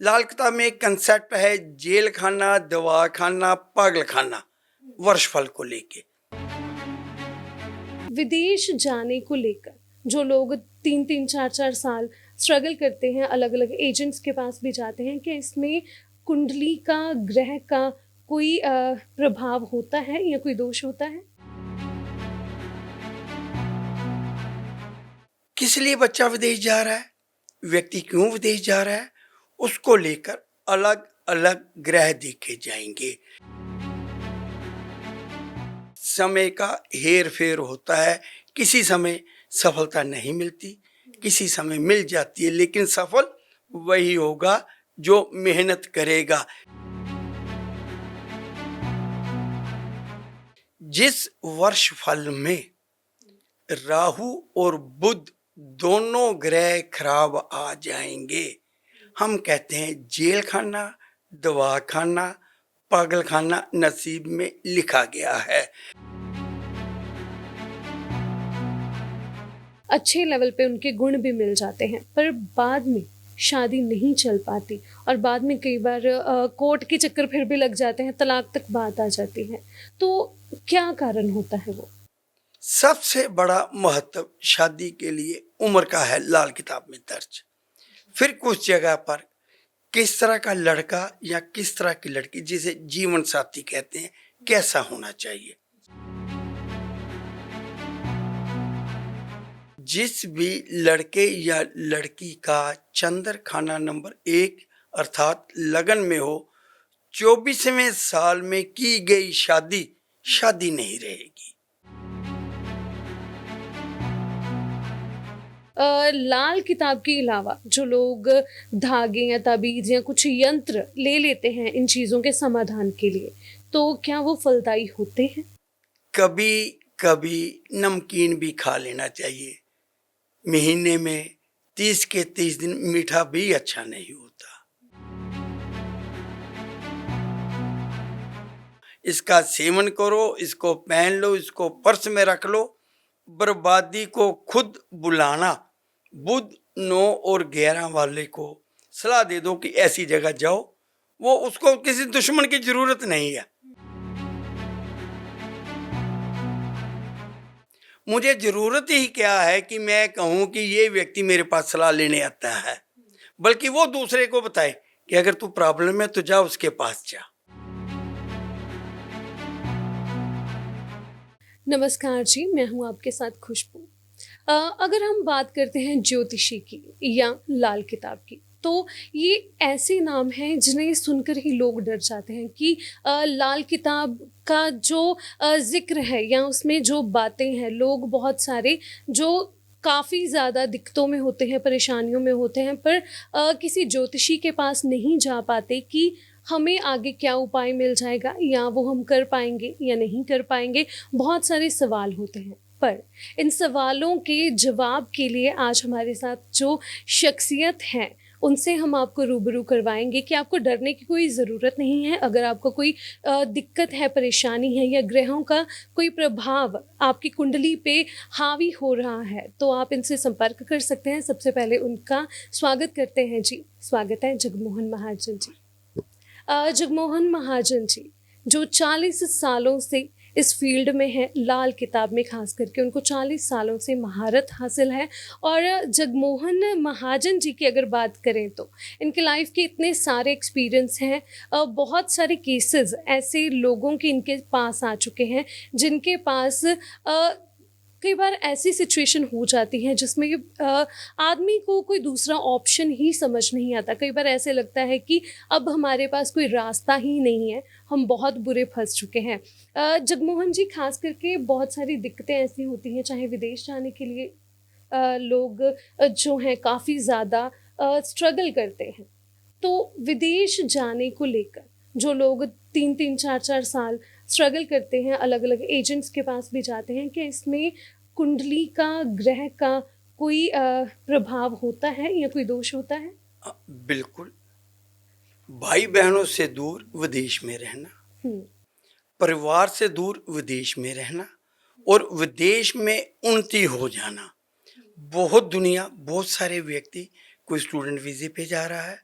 लाल किताब में एक कंसेप्ट है जेल खाना, दवा खाना, पागल खाना, वर्षफल को लेके। विदेश जाने को लेकर जो लोग 3-3 4-4 साल स्ट्रगल करते हैं, अलग अलग एजेंट्स के पास भी जाते हैं, कि इसमें कुंडली का, ग्रह का कोई प्रभाव होता है या कोई दोष होता है? किस लिए बच्चा विदेश जा रहा है, व्यक्ति क्यों विदेश जा रहा है, उसको लेकर अलग अलग ग्रह देखे जाएंगे। समय का हेर फेर होता है, किसी समय सफलता नहीं मिलती, किसी समय मिल जाती है, लेकिन सफल वही होगा जो मेहनत करेगा। जिस वर्ष फल में राहु और बुध दोनों ग्रह खराब आ जाएंगे, हम कहते हैं जेल खाना, दवा खाना, पागल खाना नसीब में लिखा गया है। अच्छे लेवल पे उनके गुण भी मिल जाते हैं, पर बाद में शादी नहीं चल पाती और बाद में कई बार कोर्ट के चक्कर फिर भी लग जाते हैं, तलाक तक बात आ जाती है। तो क्या कारण होता है वो? सबसे बड़ा महत्व शादी के लिए उम्र का है, लाल किताब में दर्ज। फिर कुछ जगह पर किस तरह का लड़का या किस तरह की लड़की, जिसे जीवन साथी कहते हैं, कैसा होना चाहिए। जिस भी लड़के या लड़की का चंद्र खाना नंबर 1 अर्थात लगन में हो, 24वें साल में की गई शादी शादी नहीं रहेगी। लाल किताब के अलावा जो लोग धागे या ताबीज या कुछ यंत्र ले लेते हैं इन चीज़ों के समाधान के लिए, तो क्या वो फलदायी होते हैं? कभी कभी नमकीन भी खा लेना चाहिए। महीने में 30 के 30 दिन मीठा भी अच्छा नहीं होता। इसका सेवन करो, इसको पहन लो, इसको पर्स में रख लो। बर्बादी को खुद बुलाना। बुध 9 और 11 वाले को सलाह दे दो कि ऐसी जगह जाओ, वो उसको किसी दुश्मन की जरूरत नहीं है। मुझे जरूरत ही क्या है कि मैं कहूं कि ये व्यक्ति मेरे पास सलाह लेने आता है, बल्कि वो दूसरे को बताए कि अगर तू प्रॉब्लम है तो जा उसके पास जा। नमस्कार जी, मैं हूँ आपके साथ खुशबू। अगर हम बात करते हैं ज्योतिषी की या लाल किताब की, तो ये ऐसे नाम हैं जिन्हें सुनकर ही लोग डर जाते हैं कि लाल किताब का जो ज़िक्र है या उसमें जो बातें हैं, लोग बहुत सारे जो काफ़ी ज़्यादा दिक्कतों में होते हैं, परेशानियों में होते हैं, पर किसी ज्योतिषी के पास नहीं जा पाते कि हमें आगे क्या उपाय मिल जाएगा या वो हम कर पाएंगे या नहीं कर पाएंगे। बहुत सारे सवाल होते हैं, पर इन सवालों के जवाब के लिए आज हमारे साथ जो शख्सियत हैं, उनसे हम आपको रूबरू करवाएंगे कि आपको डरने की कोई ज़रूरत नहीं है। अगर आपको कोई दिक्कत है, परेशानी है या ग्रहों का कोई प्रभाव आपकी कुंडली पे हावी हो रहा है, तो आप इनसे संपर्क कर सकते हैं। सबसे पहले उनका स्वागत करते हैं जी। स्वागत है जगमोहन महाजन जी। जगमोहन महाजन जी जो 40 सालों से इस फील्ड में है, लाल किताब में खास करके उनको 40 सालों से महारत हासिल है। और जगमोहन महाजन जी की अगर बात करें तो इनके लाइफ के इतने सारे एक्सपीरियंस हैं, बहुत सारे केसेस ऐसे लोगों के इनके पास आ चुके हैं जिनके पास कई बार ऐसी सिचुएशन हो जाती है जिसमें आदमी को कोई दूसरा ऑप्शन ही समझ नहीं आता। कई बार ऐसे लगता है कि अब हमारे पास कोई रास्ता ही नहीं है, हम बहुत बुरे फंस चुके हैं। जगमोहन जी, खास करके बहुत सारी दिक्कतें ऐसी होती हैं, चाहे विदेश जाने के लिए लोग जो हैं काफ़ी ज़्यादा स्ट्रगल करते हैं। तो विदेश जाने को लेकर जो लोग 3-3 4-4 साल स्ट्रगल करते हैं, अलग अलग एजेंट्स के पास भी जाते हैं, कि इसमें कुंडली का, ग्रह का कोई प्रभाव होता है या कोई दोष होता है? बिल्कुल। भाई बहनों से दूर विदेश में रहना, परिवार से दूर विदेश में रहना और विदेश में उन्नति हो जाना। बहुत दुनिया, बहुत सारे व्यक्ति, कोई स्टूडेंट वीज़े पे जा रहा है,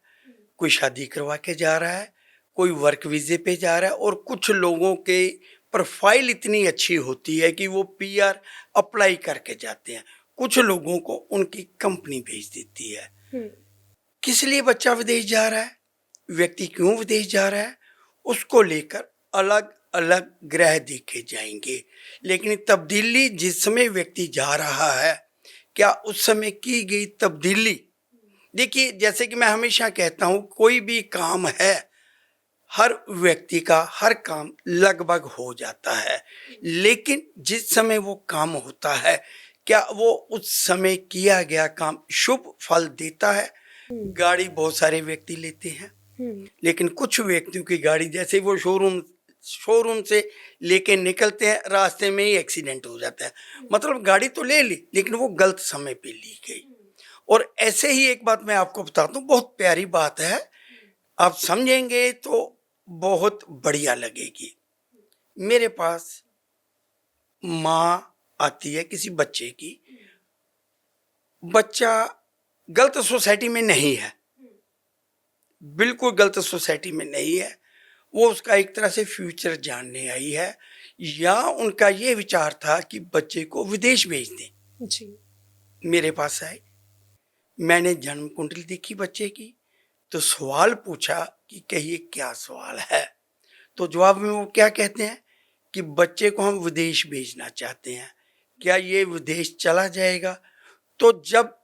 कोई शादी करवा के जा रहा है, कोई वर्क वीजे पे जा रहा है, और कुछ लोगों के प्रोफाइल इतनी अच्छी होती है कि वो पीआर अप्लाई करके जाते हैं, कुछ लोगों को उनकी कंपनी भेज देती है। किस लिए बच्चा विदेश जा रहा है, व्यक्ति क्यों विदेश जा रहा है, उसको लेकर अलग अलग ग्रह देखे जाएंगे। लेकिन तब्दीली जिस समय व्यक्ति जा रहा है, क्या उस समय की गई तब्दीली, देखिए जैसे कि मैं हमेशा कहता हूं, कोई भी काम है, हर व्यक्ति का हर काम लगभग हो जाता है, लेकिन जिस समय वो काम होता है, क्या वो उस समय किया गया काम शुभ फल देता है। गाड़ी बहुत सारे व्यक्ति लेते हैं, लेकिन कुछ व्यक्तियों की गाड़ी जैसे वो शोरूम से लेके निकलते हैं, रास्ते में ही एक्सीडेंट हो जाता है। मतलब गाड़ी तो ले ली, लेकिन वो गलत समय पे ली गई। और ऐसे ही एक बात मैं आपको बताता हूँ, बहुत प्यारी बात है, आप समझेंगे तो बहुत बढ़िया लगेगी। मेरे पास माँ आती है किसी बच्चे की, बच्चा गलत सोसाइटी में नहीं है, बिल्कुल गलत सोसाइटी में नहीं है, वो उसका एक तरह से फ्यूचर जानने आई है, या उनका ये विचार था कि बच्चे को विदेश भेज दें जी। मेरे पास आए, मैंने जन्म कुंडली देखी बच्चे की, तो सवाल पूछा कि कहिए क्या सवाल है। तो जवाब में वो क्या कहते हैं कि बच्चे को हम विदेश भेजना चाहते हैं, क्या ये विदेश चला जाएगा। तो जब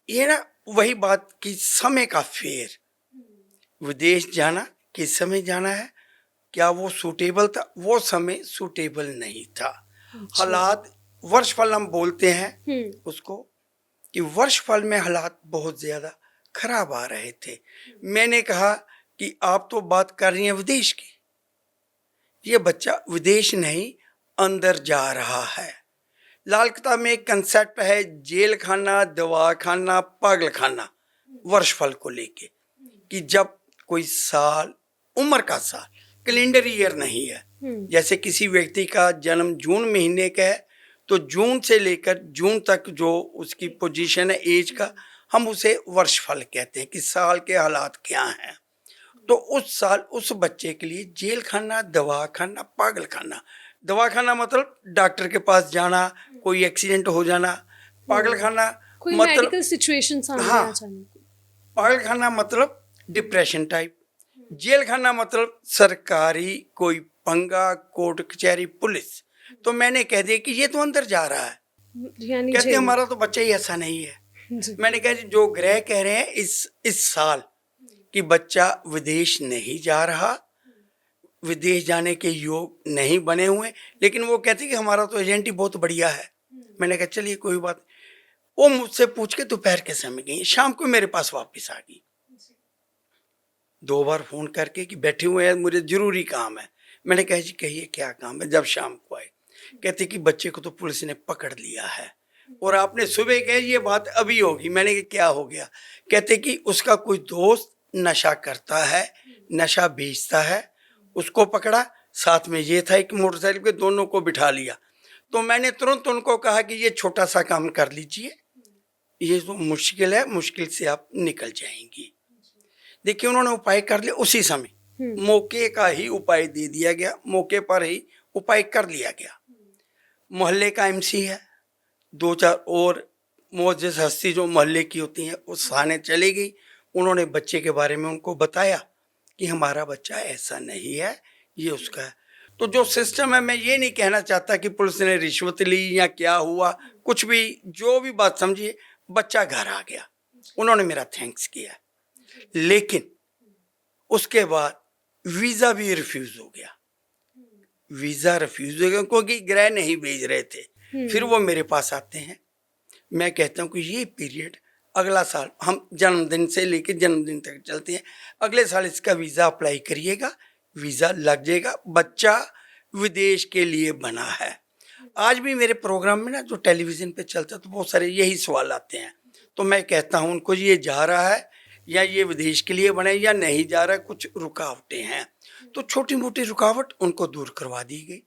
ये ना वही बात कि समय का फेर, विदेश जाना किस समय जाना है, क्या वो सूटेबल था, वो समय सूटेबल नहीं था। हालात वर्षफल हम बोलते हैं उसको, कि वर्षफल में हालात बहुत ज्यादा खराब आ रहे थे। मैंने कहा कि आप तो बात कर रही हैं विदेश की, ये बच्चा विदेश नहीं अंदर जा रहा है। लाल किताब में एक कंसेप्ट है, जेल खाना, दवा खाना, पागल खाना, वर्षफल को लेके, कि जब कोई साल, उम्र का साल, कैलेंडर ईयर नहीं है। जैसे किसी व्यक्ति का जन्म जून महीने का है, तो जून से लेकर जून तक जो उसकी पोजीशन है एज का, हम उसे वर्षफल कहते हैं कि साल के हालात क्या हैं। तो उस साल उस बच्चे के लिए जेल खाना, दवा खाना, पागल खाना। दवा खाना मतलब डॉक्टर के पास जाना, कोई एक्सीडेंट हो जाना। पागल खाना कोई मतलब मेडिकल सिचुएशन सामने आ जाने। पागल खाना मतलब डिप्रेशन टाइप। जेल खाना मतलब सरकारी कोई पंगा, कोर्ट कचहरी, पुलिस। तो मैंने कह दिया कि ये तो अंदर जा रहा है, कहते हमारा तो बच्चा ही ऐसा नहीं है। मैंने कहा जी जो ग्रह कह रहे हैं इस साल कि बच्चा विदेश नहीं जा रहा, विदेश जाने के योग नहीं बने हुए, लेकिन वो कहते कि हमारा तो एजेंट ही बहुत बढ़िया है। मैंने कहा चलिए कोई बात। वो मुझसे पूछ के दोपहर के समय गई, शाम को मेरे पास वापस आ गई, 2 बार फोन करके कि बैठे हुए हैं, मुझे जरूरी काम है। मैंने कहा जी कहिए क्या काम है। जब शाम को आए, कहते कि बच्चे को तो पुलिस ने पकड़ लिया है और आपने सुबह कहा ये बात अभी होगी। मैंने कहा क्या हो गया। कहते कि उसका कोई दोस्त नशा करता है, नशा बेचता है, उसको पकड़ा, साथ में ये था एक मोटरसाइकिल पे, दोनों को बिठा लिया। तो मैंने तुरंत उनको कहा कि ये छोटा सा काम कर लीजिए, ये तो मुश्किल है, मुश्किल से आप निकल जाएंगी। देखिए उन्होंने उपाय कर लिया उसी समय, मौके का ही उपाय दे दिया गया, मौके पर ही उपाय कर लिया गया। मोहल्ले का एमसी है, 2-4 और मोअज़्ज़ज़ हस्ती जो मोहल्ले की होती हैं वो थाने चली गई। उन्होंने बच्चे के बारे में उनको बताया कि हमारा बच्चा ऐसा नहीं है, ये उसका है। तो जो सिस्टम है, मैं ये नहीं कहना चाहता कि पुलिस ने रिश्वत ली या क्या हुआ, कुछ भी, जो भी बात समझिए, बच्चा घर आ गया, उन्होंने मेरा थैंक्स किया। लेकिन उसके बाद वीजा भी रिफ्यूज हो गया, वीजा रिफ्यूज हो गया क्योंकि ग्रह नहीं भेज रहे थे। फिर वो मेरे पास आते हैं, मैं कहता हूँ कि ये पीरियड अगला साल, हम जन्मदिन से लेकर जन्मदिन तक चलते हैं, अगले साल इसका वीजा अप्लाई करिएगा, वीजा लग जाएगा, बच्चा विदेश के लिए बना है। आज भी मेरे प्रोग्राम में ना जो टेलीविजन पे चलता है तो बहुत सारे यही सवाल आते हैं, तो मैं कहता हूँ उनको ये जा रहा है या ये विदेश के लिए बने या नहीं जा रहा है, कुछ रुकावटें हैं। तो छोटी मोटी रुकावट उनको दूर करवा दी गई,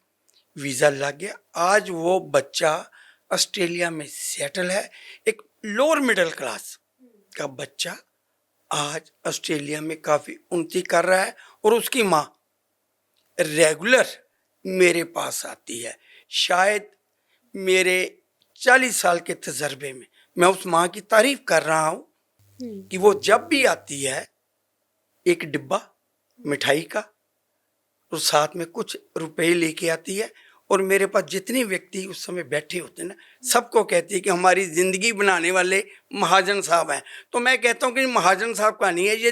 वीज़ा लग गया। आज वो बच्चा ऑस्ट्रेलिया में सेटल है, एक लोअर मिडिल क्लास का बच्चा आज ऑस्ट्रेलिया में काफ़ी उन्नति कर रहा है और उसकी माँ रेगुलर मेरे पास आती है। शायद मेरे 40 साल के तजर्बे में मैं उस माँ की तारीफ कर रहा हूँ कि वो जब भी आती है एक डिब्बा मिठाई का और साथ में कुछ रुपए लेके आती है और मेरे पास जितने व्यक्ति उस समय बैठे होते हैं ना, सबको कहती है कि हमारी ज़िंदगी बनाने वाले महाजन साहब हैं। तो मैं कहता हूँ कि महाजन साहब का नहीं है ये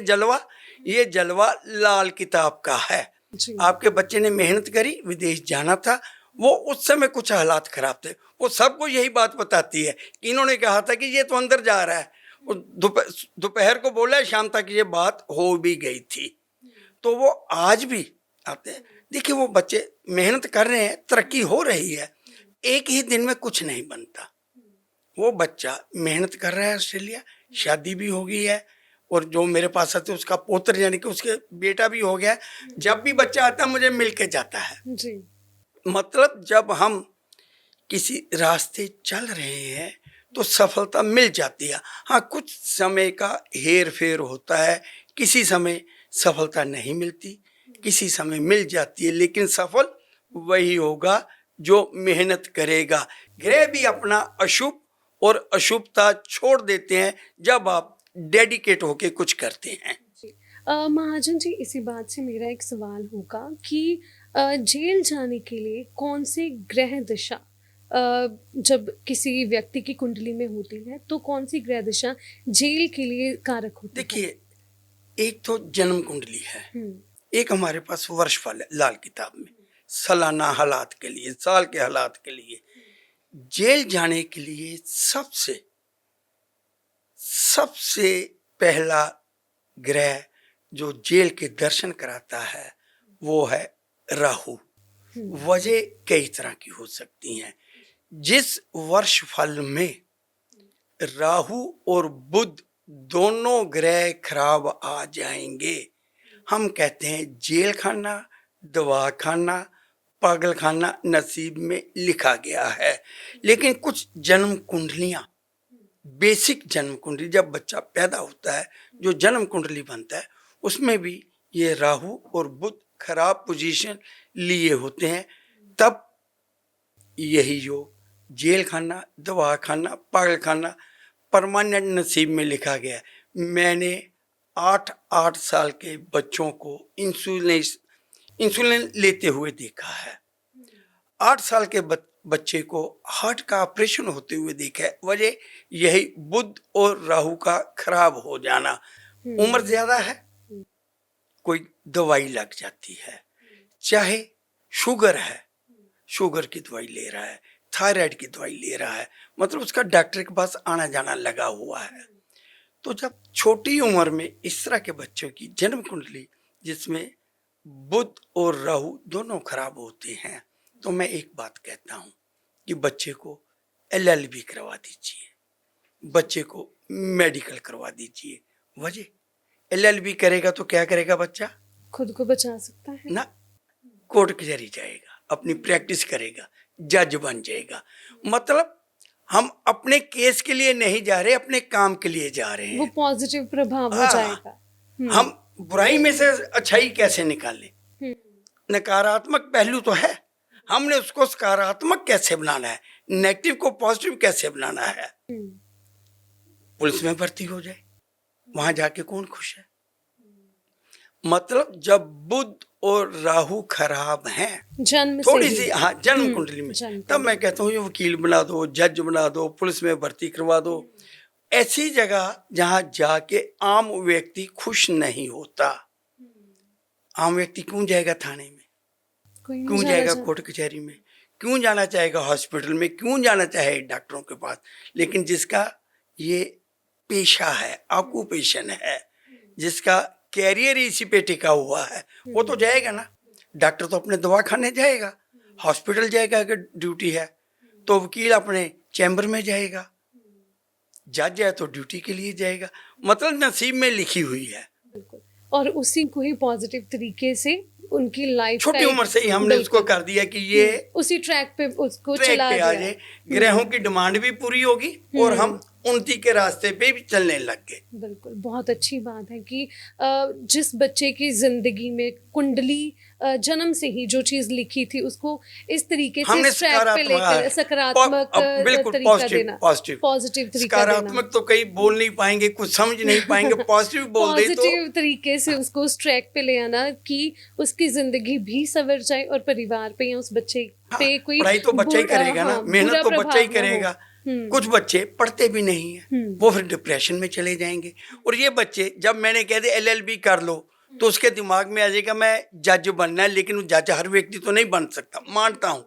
जलवा लाल किताब का है। आपके बच्चे ने मेहनत करी, विदेश जाना था, वो उस समय कुछ हालात खराब थे, वो सबको यही बात बताती है कि इन्होंने कहा था कि ये तो अंदर जा रहा है, दोपहर को बोला है, शाम तक ये बात हो भी गई थी। तो वो आज भी आते हैं। देखिए वो बच्चे मेहनत कर रहे हैं, तरक्की हो रही है, एक ही दिन में कुछ नहीं बनता। वो बच्चा मेहनत कर रहा है, ऑस्ट्रेलिया शादी भी हो गई है और जो मेरे पास आते उसका पोत्र यानी कि उसके बेटा भी हो गया। जब भी बच्चा आता है मुझे मिल के जाता है जी। मतलब जब हम किसी रास्ते चल रहे हैं तो सफलता मिल जाती है। हाँ, कुछ समय का हेर फेर होता है, किसी समय सफलता नहीं मिलती, किसी समय मिल जाती है, लेकिन सफल वही होगा जो मेहनत करेगा। ग्रह भी अपना अशुभ और अशुभता छोड़ देते हैं जब आप डेडिकेट होके कुछ करते हैं। महाजन जी, इसी बात से मेरा एक सवाल होगा कि जेल जाने के लिए कौन से ग्रह दशा जब किसी व्यक्ति की कुंडली में होती है तो कौन सी ग्रह दशा जेल के लिए कारक होती है? देखिए, एक तो जन्म कुंडली है, एक हमारे पास वर्षफल है लाल किताब में, सालाना हालात के लिए, साल के हालात के लिए। जेल जाने के लिए सबसे पहला ग्रह जो जेल के दर्शन कराता है वो है राहु। वजह कई तरह की हो सकती हैं। जिस वर्ष फल में राहु और बुध दोनों ग्रह खराब आ जाएंगे, हम कहते हैं जेल खाना, दवा खाना, पागल खाना नसीब में लिखा गया है। लेकिन कुछ जन्म कुंडलियां, बेसिक जन्म कुंडली जब बच्चा पैदा होता है जो जन्म कुंडली बनता है उसमें भी ये राहु और बुध खराब पोजीशन लिए होते हैं, तब यही योग जेल खाना, दवा खाना, पागल खाना परमानेंट नसीब में लिखा गया है। मैंने 8 साल के बच्चों को इंसुलिन लेते हुए देखा है, 8 साल के बच्चे को हार्ट का ऑपरेशन होते हुए देखा है। वजह यही बुध और राहु का खराब हो जाना। उम्र ज्यादा है, कोई दवाई लग जाती है, चाहे शुगर है, शुगर की दवाई ले रहा है, थायराइड की दवाई ले रहा है, मतलब उसका डॉक्टर के पास आना जाना लगा हुआ है। तो जब छोटी उम्र में इस तरह के बच्चों की जन्म कुंडली जिसमें बुध और राहु दोनों खराब होते हैं, तो मैं एक बात कहता हूँ कि बच्चे को LLB करवा दीजिए, बच्चे को मेडिकल करवा दीजिए। वजह LLB करेगा तो क्या करेगा बच्चा? खुद को बचा सकता है ना, कोर्ट कचहरी जाएगा, अपनी प्रैक्टिस करेगा, जज बन जाएगा। मतलब हम अपने केस के लिए नहीं जा रहे, अपने काम के लिए जा रहे हैं। वो पॉजिटिव प्रभाव हो जाएगा। हम बुराई में से अच्छाई कैसे निकालें? नकारात्मक पहलू तो है, हमने उसको सकारात्मक कैसे बनाना है, नेगेटिव को पॉजिटिव कैसे बनाना है। पुलिस में भर्ती हो जाए, वहां जाके कौन खुश है? मतलब जब बुध और राहु खराब हैं जन्म थोड़ी से सी, हाँ जन्म कुंडली में, तब मैं कहता हूँ ये वकील बना दो, जज बना दो, पुलिस में भर्ती करवा दो। ऐसी जगह जहां जाके आम व्यक्ति खुश नहीं होता। आम व्यक्ति क्यों जाएगा थाने में, क्यों जाएगा कोर्ट कचहरी में, क्यों जाना चाहेगा हॉस्पिटल में, क्यों जाना चाहे डॉक्टरों के पास? लेकिन जिसका ये पेशा है, ऑक्यूपेशन है, जिसका कैरियर इसी पे टिका हुआ है, वो तो जाएगा ना। डॉक्टर तो अपने दवा खाने जाएगा, हॉस्पिटल जाएगा अगर ड्यूटी है, तो वकील अपने चैम्बर में जाएगा, जज है तो ड्यूटी के लिए जाएगा। मतलब नसीब में लिखी हुई है। और उसी को ही पॉजिटिव तरीके से उनकी लाइफ छोटी उम्र से ही हमने उसको कर दिया कि ये उसी ट्रैक पे उसको ट्रैक चला पे आ जाए। ग्रहों की डिमांड भी पूरी होगी और हम उन्नति के रास्ते पे भी चलने लग गए। बिल्कुल, बहुत अच्छी बात है कि जिस बच्चे की ज़िंदगी में कुंडली जन्म से ही जो चीज़ लिखी थी उसको इस तरीके से हमने इस ट्रैक पे लेकर सकारात्मक बिल्कुल तरीका देना, पॉजिटिव पॉजिटिव तरीका देना, सकारात्मक तो कई बोल नहीं पाएंगे, कुछ समझ नहीं पाएंगे, पॉजिटिव बोल दे तो पॉजिटिव तरीके से उसको उस ट्रैक पे ले आना कि उसकी ज़िंदगी भी संवर जाए और परिवार पे या उस बच्चे पे कोई पढ़ाई तो बच्चा ही करेगा ना, मेहनत तो बच्चा ही करेगा। कुछ बच्चे पढ़ते भी नहीं है, वो फिर डिप्रेशन में चले जाएंगे। और ये बच्चे, जब मैंने कह दिया LLB कर लो, तो उसके दिमाग में आ जाएगा मैं जज बनना है, लेकिन वो जज हर व्यक्ति तो नहीं बन सकता, मानता हूँ।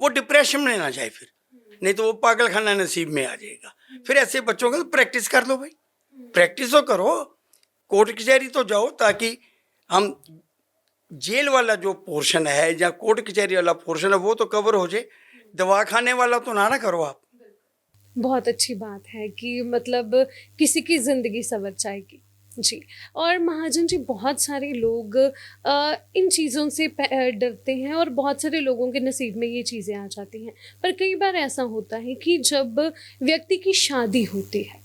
वो डिप्रेशन में ना जाए फिर, नहीं तो वो पागल खाना नसीब में आ जाएगा। फिर ऐसे बच्चों का तो प्रैक्टिस कर लो भाई, प्रैक्टिस तो करो, कोर्ट कचहरी तो जाओ, ताकि हम जेल वाला जो पोर्शन है या कोर्ट कचहरी वाला पोर्शन है वो तो कवर हो जाए, दवा खाने वाला तो ना करो आप। बहुत अच्छी बात है कि मतलब किसी की ज़िंदगी संवर जाएगी जी। और महाजन जी, बहुत सारे लोग इन चीज़ों से डरते हैं और बहुत सारे लोगों के नसीब में ये चीज़ें आ जाती हैं, पर कई बार ऐसा होता है कि जब व्यक्ति की शादी होती है,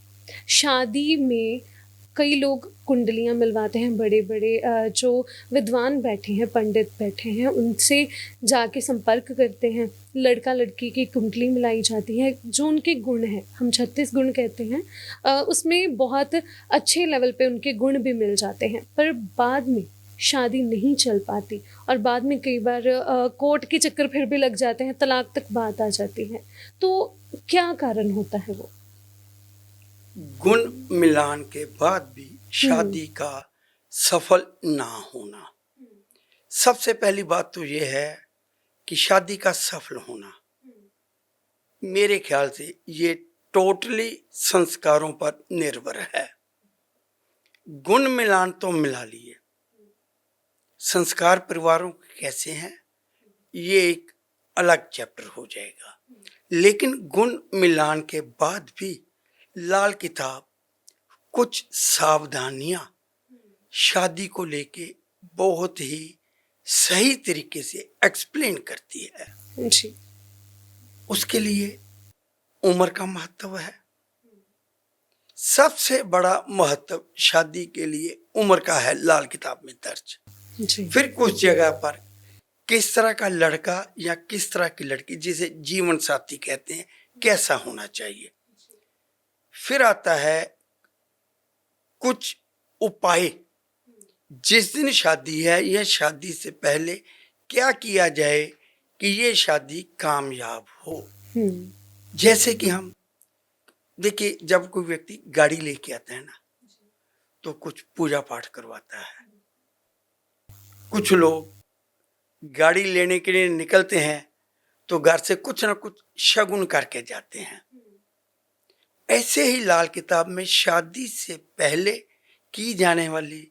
शादी में कई लोग कुंडलियाँ मिलवाते हैं, बड़े बड़े जो विद्वान बैठे हैं, पंडित बैठे हैं, उनसे जाके संपर्क करते हैं, लड़का लड़की की कुंडली मिलाई जाती है, जो उनके गुण हैं, हम 36 गुण कहते हैं, उसमें बहुत अच्छे लेवल पे उनके गुण भी मिल जाते हैं, पर बाद में शादी नहीं चल पाती और बाद में कई बार कोर्ट के चक्कर फिर भी लग जाते हैं, तलाक तक बात आ जाती है। तो क्या कारण होता है वो? गुण मिलान के बाद भी शादी का सफल ना होना। सबसे पहली बात तो ये है कि शादी का सफल होना, मेरे ख्याल से ये टोटली संस्कारों पर निर्भर है। गुण मिलान तो मिला लिए, संस्कार परिवारों के कैसे हैं ये एक अलग चैप्टर हो जाएगा, लेकिन गुण मिलान के बाद भी लाल किताब कुछ सावधानियां शादी को लेके बहुत ही सही तरीके से एक्सप्लेन करती है जी। उसके लिए उम्र का महत्व है, सबसे बड़ा महत्व शादी के लिए उम्र का है, लाल किताब में दर्ज। जी। फिर कुछ जगह पर किस तरह का लड़का या किस तरह की लड़की, जिसे जीवन साथी कहते हैं, कैसा होना चाहिए। फिर आता है कुछ उपाय, जिस दिन शादी है या शादी से पहले क्या किया जाए कि ये शादी कामयाब हो। जैसे कि हम देखिए, जब कोई व्यक्ति गाड़ी लेके आता है ना, तो कुछ पूजा पाठ करवाता है। कुछ लोग गाड़ी लेने के लिए निकलते हैं तो घर से कुछ ना कुछ शगुन करके जाते हैं। ऐसे ही लाल किताब में शादी से पहले की जाने वाली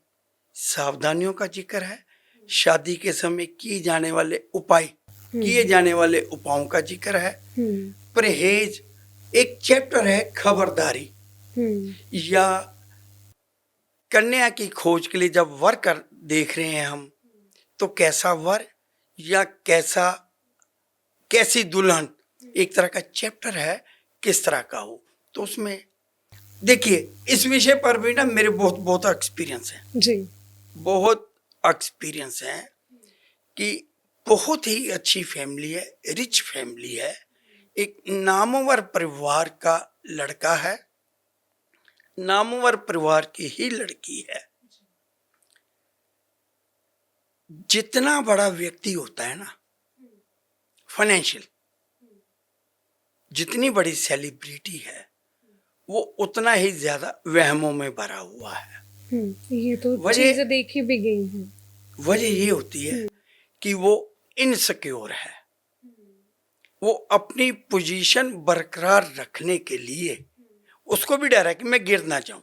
सावधानियों का जिक्र है, शादी के समय की जाने वाले उपाय, किए जाने वाले उपायों का जिक्र है, परहेज, एक चैप्टर है खबरदारी, या कन्या की खोज के लिए जब वर कर देख रहे हैं हम, तो कैसा वर या कैसी दुल्हन, एक तरह का चैप्टर है किस तरह का हो। तो उसमें देखिए, इस विषय पर भी ना मेरे बहुत एक्सपीरियंस है जी, बहुत एक्सपीरियंस है कि बहुत ही अच्छी फैमिली है, रिच फैमिली है, एक नामवर परिवार का लड़का है, नामवर परिवार की ही लड़की है। जितना बड़ा व्यक्ति होता है ना फाइनेंशियल, जितनी बड़ी सेलिब्रिटी है, वो उतना ही ज्यादा वहमों में भरा हुआ है। ये तो चीजें देखी भी गई हैं। वजह ये होती है कि वो इनसिक्योर है, वो अपनी पोजीशन बरकरार रखने के लिए उसको भी डर है कि मैं गिर ना जाऊं।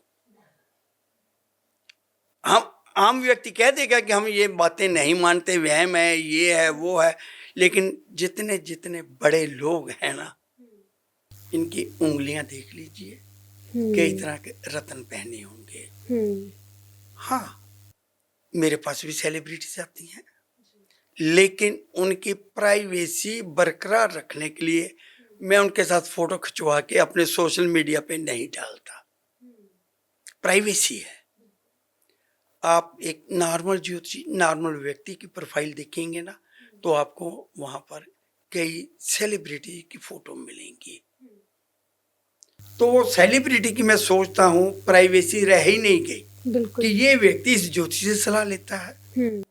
हम आम व्यक्ति कह देगा कि हम ये बातें नहीं मानते, वहम है, ये है, वो है, लेकिन जितने जितने बड़े लोग हैं ना, इनकी उंगलियां देख लीजिए, कई तरह के रत्न पहने होंगे। हाँ, मेरे पास भी सेलिब्रिटीज आती हैं, लेकिन उनकी प्राइवेसी बरकरार रखने के लिए मैं उनके साथ फोटो खिंचवा के अपने सोशल मीडिया पे नहीं डालता। प्राइवेसी है। आप एक नॉर्मल ज्योतिषी, नॉर्मल व्यक्ति की प्रोफाइल देखेंगे ना, तो आपको वहां पर कई सेलिब्रिटी की फोटो मिलेंगी। तो सेलिब्रिटी की मैं सोचता हूँ प्राइवेसी रह ही नहीं गई कि ये व्यक्ति इस ज्योतिषी से सलाह लेता है।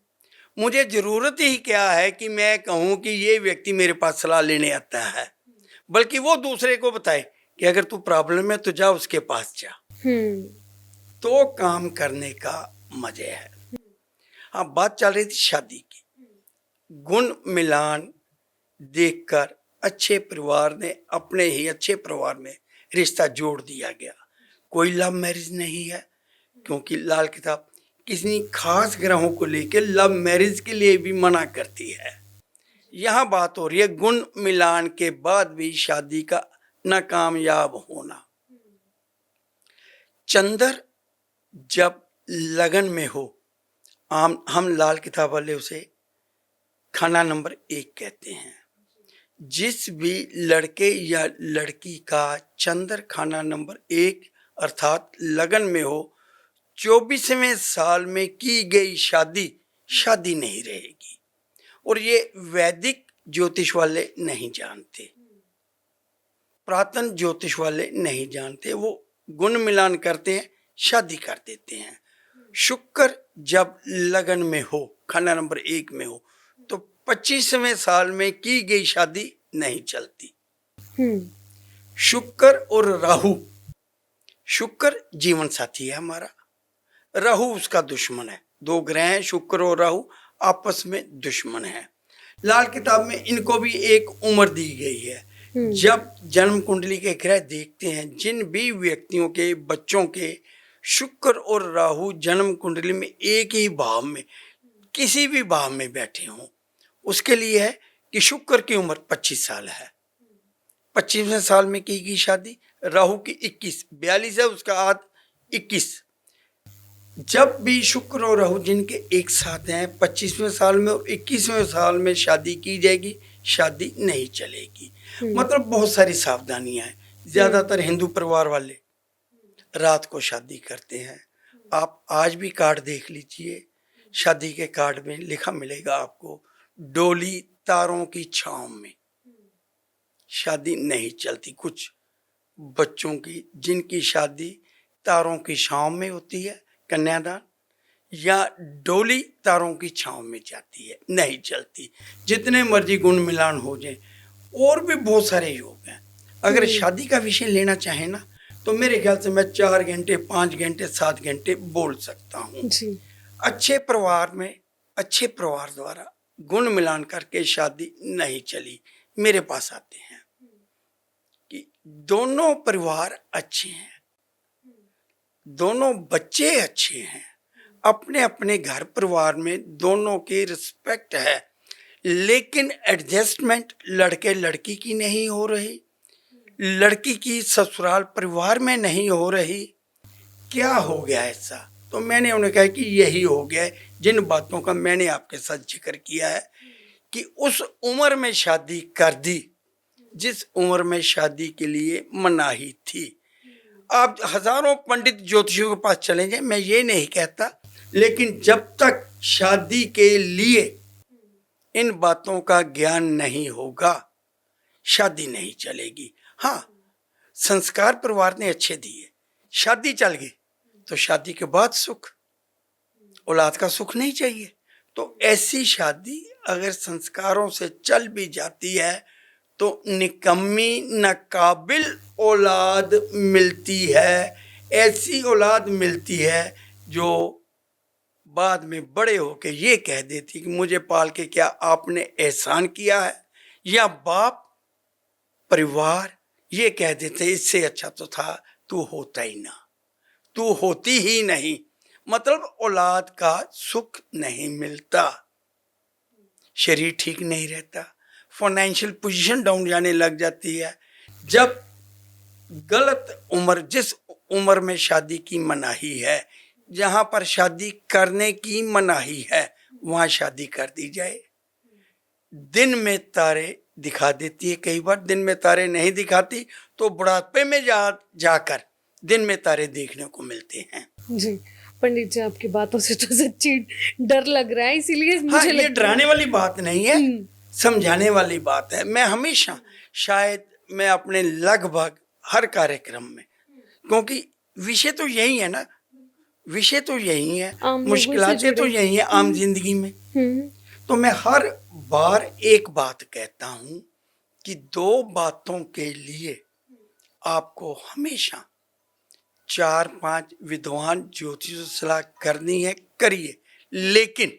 मुझे जरूरत ही क्या है कि मैं कहूँ कि ये व्यक्ति मेरे पास सलाह लेने आता है, बल्कि वो दूसरे को बताए कि अगर तू प्रॉब्लम है तो जा उसके पास जा। तो काम करने का मजे है। हाँ, बात चल रही थी शादी की। गुण मिलान देखकर अच्छे परिवार ने अपने ही अच्छे परिवार में रिश्ता जोड़ दिया गया। कोई लव मैरिज नहीं है, क्योंकि लाल किताब किसी खास ग्रहों को लेकर लव मैरिज के लिए भी मना करती है। यहाँ बात हो रही है गुण मिलान के बाद भी शादी का नाकामयाब होना। चंद्र जब लगन में हो, हम लाल किताब वाले उसे खाना नंबर 1 कहते हैं। जिस भी लड़के या लड़की का चंद्र खाना नंबर 1 अर्थात लगन में हो, 24वें साल में की गई शादी नहीं रहेगी। और ये वैदिक ज्योतिष वाले नहीं जानते, पुरातन ज्योतिष वाले नहीं जानते। वो गुण मिलान करते हैं, शादी कर देते हैं। शुक्र जब लगन में हो, खाना नंबर 1 में हो, तो 25वें साल में की गई शादी नहीं चलती। शुक्र और राहु, शुक्र जीवन साथी है हमारा, राहु उसका दुश्मन है। 2 ग्रह हैं, शुक्र और राहु आपस में दुश्मन है। लाल किताब में इनको भी एक उम्र दी गई है। जब जन्म कुंडली के ग्रह देखते हैं, जिन भी व्यक्तियों के बच्चों के शुक्र और राहु जन्म कुंडली में एक ही भाव में, किसी भी भाव में बैठे हों, उसके लिए है कि शुक्र की उम्र 25 साल है, 25वें साल में की गई शादी। राहु की 21, 42 है, उसका आध 21। जब भी शुक्र और राहु जिनके एक साथ हैं, 25वें साल में और 21वें साल में शादी की जाएगी, शादी नहीं चलेगी। मतलब बहुत सारी सावधानियां हैं। ज्यादातर हिंदू परिवार वाले रात को शादी करते हैं। आप आज भी कार्ड देख लीजिए, शादी के कार्ड में लिखा मिलेगा आपको, डोली तारों की छांव में। शादी नहीं चलती। कुछ बच्चों की जिनकी शादी तारों की छांव में होती है, कन्यादान, या डोली तारों की छांव में जाती है, नहीं चलती। जितने मर्जी गुण मिलान हो जाए, और भी बहुत सारे योग हैं। अगर शादी का विषय लेना चाहे ना, तो मेरे ख्याल से मैं 4 घंटे, 5 घंटे, 7 घंटे बोल सकता हूँ। अच्छे परिवार में, अच्छे परिवार द्वारा गुण मिलान करके शादी नहीं चली। मेरे पास आते हैं कि दोनों परिवार अच्छे हैं, दोनों बच्चे अच्छे हैं, अपने अपने घर परिवार में दोनों की रिस्पेक्ट है, लेकिन एडजस्टमेंट लड़के लड़की की नहीं हो रही, लड़की की ससुराल परिवार में नहीं हो रही। क्या हो गया ऐसा? तो मैंने उन्हें कहा कि यही हो गया है, जिन बातों का मैंने आपके साथ जिक्र किया है, कि उस उम्र में शादी कर दी जिस उम्र में शादी के लिए मनाही थी। आप हजारों पंडित ज्योतिषियों के पास चले जाएं, मैं ये नहीं कहता, लेकिन जब तक शादी के लिए इन बातों का ज्ञान नहीं होगा, शादी नहीं चलेगी। हाँ, संस्कार परिवार ने अच्छे दिए, शादी चल गई, तो शादी के बाद सुख, औलाद का सुख नहीं चाहिए। तो ऐसी शादी अगर संस्कारों से चल भी जाती है, तो निकम्मी नाकाबिल औलाद मिलती है। ऐसी औलाद मिलती है जो बाद में बड़े होके ये कह देती कि मुझे पाल के क्या आपने एहसान किया है, या बाप परिवार ये कह देते इससे अच्छा तो था तू होता ही ना, तू होती ही नहीं। मतलब औलाद का सुख नहीं मिलता, शरीर ठीक नहीं रहता, फाइनेंशियल पोजीशन डाउन जाने लग जाती है। जब गलत उम्र, जिस उम्र में शादी की मनाही है, जहां पर शादी करने की मनाही है, वहां शादी कर दी जाए। दिन में तारे दिखा देती है, कई बार दिन में तारे नहीं दिखाती, तो बुढ़ापे में जाकर दिन में तारे देखने को मिलते हैं। जी पंडित जी, आपकी बातों से तो सच्ची डर लग रहा है, इसीलिए हाँ, मुझे ये लगता है डराने वाली बात नहीं है, हम्म, समझाने वाली बात है। मैं हमेशा, शायद मैं अपने लगभग हर कार्यक्रम में, क्योंकि विषय तो यही है ना, विषय तो यही है, आम लोगों से मुश्किलातें तो जुड़े। यही है आम जिंदगी में। हम्म, तो मैं हर बार एक बात कहता हूं कि दो बातों के लिए आपको हमेशा 4-5 विद्वान ज्योतिष से सलाह करनी है, करिए, लेकिन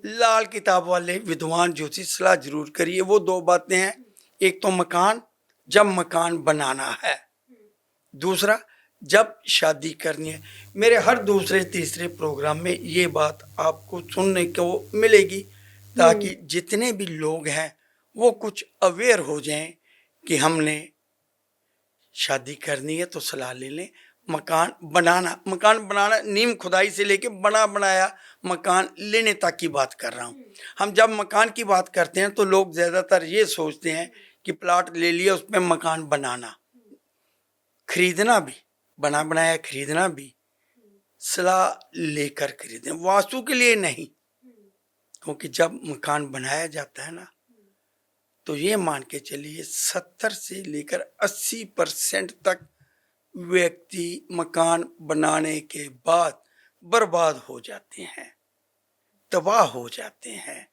लाल किताब वाले विद्वान ज्योतिष सलाह जरूर करिए। वो दो बातें हैं, एक तो मकान, जब मकान बनाना है, दूसरा जब शादी करनी है। मेरे हर दूसरे तीसरे प्रोग्राम में ये बात आपको सुनने को मिलेगी, ताकि जितने भी लोग हैं वो कुछ अवेयर हो जाएं कि हमने शादी करनी है तो सलाह ले लें। मकान बनाना नींव खुदाई से लेके बना बनाया मकान लेने तक की बात कर रहा हूँ। हम जब मकान की बात करते हैं तो लोग ज़्यादातर ये सोचते हैं कि प्लॉट ले लिया, उस पर मकान बनाना, खरीदना भी, बना बनाया खरीदना भी सलाह लेकर खरीदें, वास्तु के लिए नहीं। क्योंकि जब मकान बनाया जाता है ना, तो ये मान के चलिए 70 से लेकर 80% तक व्यक्ति मकान बनाने के बाद बर्बाद हो जाते हैं, तबाह हो जाते हैं,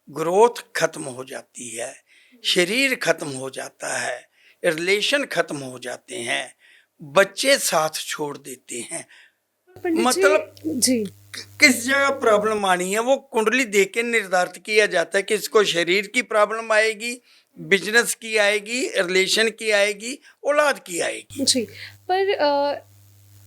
ग्रोथ खत्म हो जाती है, शरीर खत्म हो जाता है, रिलेशन खत्म हो जाते हैं, बच्चे साथ छोड़ देते हैं। पंडित मतलब जी किस जगह प्रॉब्लम आनी है वो कुंडली देख के निर्धारित किया जाता है कि इसको शरीर की प्रॉब्लम आएगी, बिजनेस की आएगी, रिलेशन की आएगी, औलाद की आएगी। जी। पर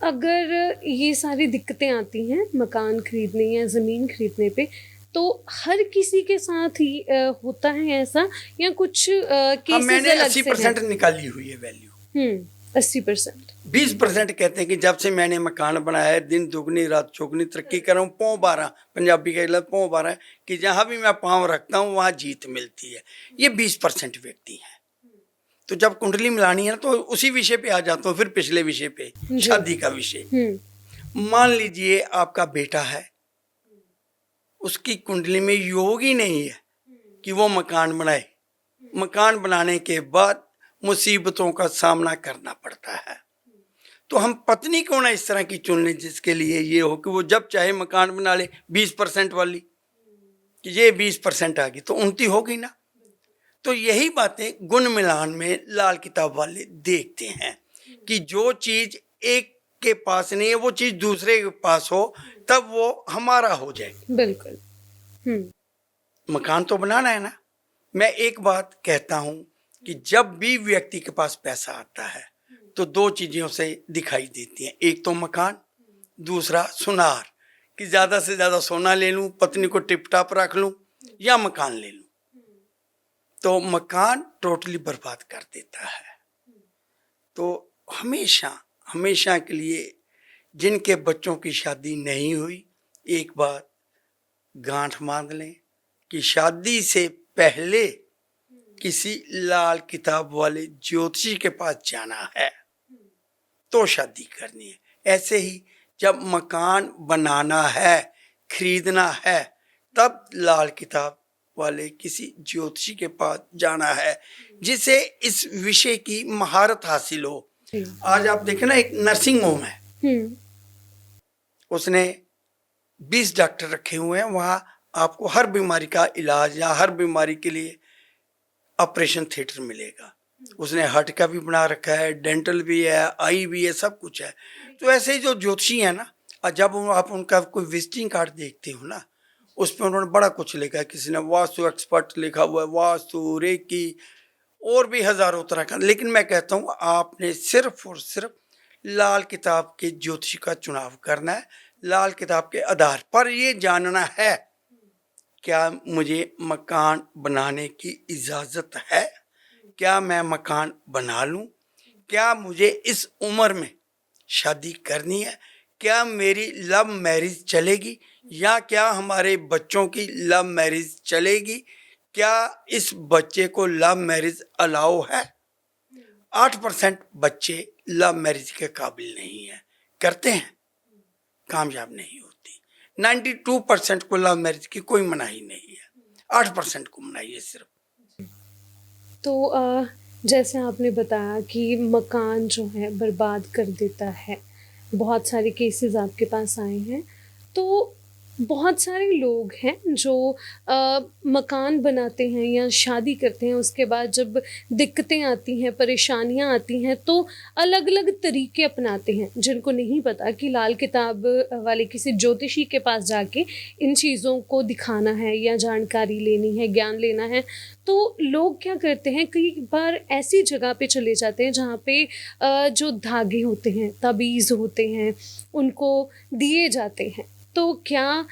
अगर ये सारी दिक्कतें आती हैं मकान खरीदने या ज़मीन खरीदने पे, तो हर किसी के साथ ही होता है ऐसा, या कुछ हाँ, केसेस मैंने अलग 80% से हैं? निकाली हुई है वैल्यू। 80%। 20% कहते हैं कि जब से मैंने मकान बनाया है, दिन दुगनी रात चौगनी तरक्की कर रहा हूँ। पौ 12, पंजाबी का मतलब पौ 12 है कि जहाँ भी मैं पाँव रखता हूँ वहाँ जीत मिलती है। ये 20% व्यक्ति हैं। तो जब कुंडली मिलानी है ना, तो उसी विषय पे आ जाता हूँ, फिर पिछले विषय पे, जी। शादी का विषय। हम्म, मान लीजिए आपका बेटा है, उसकी कुंडली में योग ही नहीं है कि वो मकान बनाए, मकान बनाने के बाद मुसीबतों का सामना करना पड़ता है। तो हम पत्नी को ना इस तरह की चुन लें जिसके लिए ये हो कि वो जब चाहे मकान बना ले, 20% वाली, कि ये 20% आ गई तो उनती होगी ना। तो यही बातें गुण मिलान में लाल किताब वाले देखते हैं कि जो चीज एक के पास नहीं है वो चीज दूसरे के पास हो, तब वो हमारा हो जाए। बिल्कुल। मकान तो बनाना है ना। मैं एक बात कहता हूं कि जब भी व्यक्ति के पास पैसा आता है तो दो चीजों से दिखाई देती हैं, एक तो मकान, दूसरा सुनार, कि ज्यादा से ज्यादा सोना ले लूं, पत्नी को टिप टाप रख लूं, या मकान ले लूं। तो मकान टोटली बर्बाद कर देता है। तो हमेशा हमेशा के लिए जिनके बच्चों की शादी नहीं हुई, एक बात गांठ बांध लें कि शादी से पहले किसी लाल किताब वाले ज्योतिषी के पास जाना है तो शादी करनी है। ऐसे ही जब मकान बनाना है, खरीदना है, तब लाल किताब वाले किसी ज्योतिषी के पास जाना है जिसे इस विषय की महारत हासिल हो। आज आप देखें ना, एक नर्सिंग होम है, उसने 20 डॉक्टर रखे हुए हैं, वहाँ आपको हर बीमारी का इलाज या हर बीमारी के लिए ऑपरेशन थिएटर मिलेगा। उसने हार्ट का भी बना रखा है, डेंटल भी है, आई भी है, सब कुछ है। तो ऐसे ही जो ज्योतिषी है ना, जब आप उनका कोई विजिटिंग कार्ड देखते हो ना, उस पर उन्होंने बड़ा कुछ लिखा है। किसी ने वास्तु एक्सपर्ट लिखा हुआ है, वास्तु, रेकी, और भी हजारों तरह का। लेकिन मैं कहता हूँ आपने सिर्फ और सिर्फ लाल किताब के ज्योतिषी का चुनाव करना है। लाल किताब के आधार पर ये जानना है क्या मुझे मकान बनाने की इजाजत है, क्या मैं मकान बना लूं, क्या मुझे इस उम्र में शादी करनी है, क्या मेरी लव मैरिज चलेगी, या क्या हमारे बच्चों की लव मैरिज चलेगी, क्या इस बच्चे को लव मैरिज अलाउ है? 8% बच्चे लव मैरिज के काबिल नहीं है, करते हैं, कामयाब नहीं होती। 92% को लव मैरिज की कोई मनाही नहीं है, 8% को मनाही है सिर्फ। तो जैसे आपने बताया कि मकान जो है बर्बाद कर देता है, बहुत सारे केसेस आपके पास आए हैं। तो बहुत सारे लोग हैं जो मकान बनाते हैं या शादी करते हैं, उसके बाद जब दिक्कतें आती हैं, परेशानियां आती हैं, तो अलग अलग तरीके अपनाते हैं, जिनको नहीं पता कि लाल किताब वाले किसी ज्योतिषी के पास जाके इन चीज़ों को दिखाना है या जानकारी लेनी है, ज्ञान लेना है। तो लोग क्या करते हैं, कई बार ऐसी जगह पे चले जाते हैं जहाँ पे जो धागे होते हैं, ताबीज़ होते हैं, उनको दिए जाते हैं। तो क्या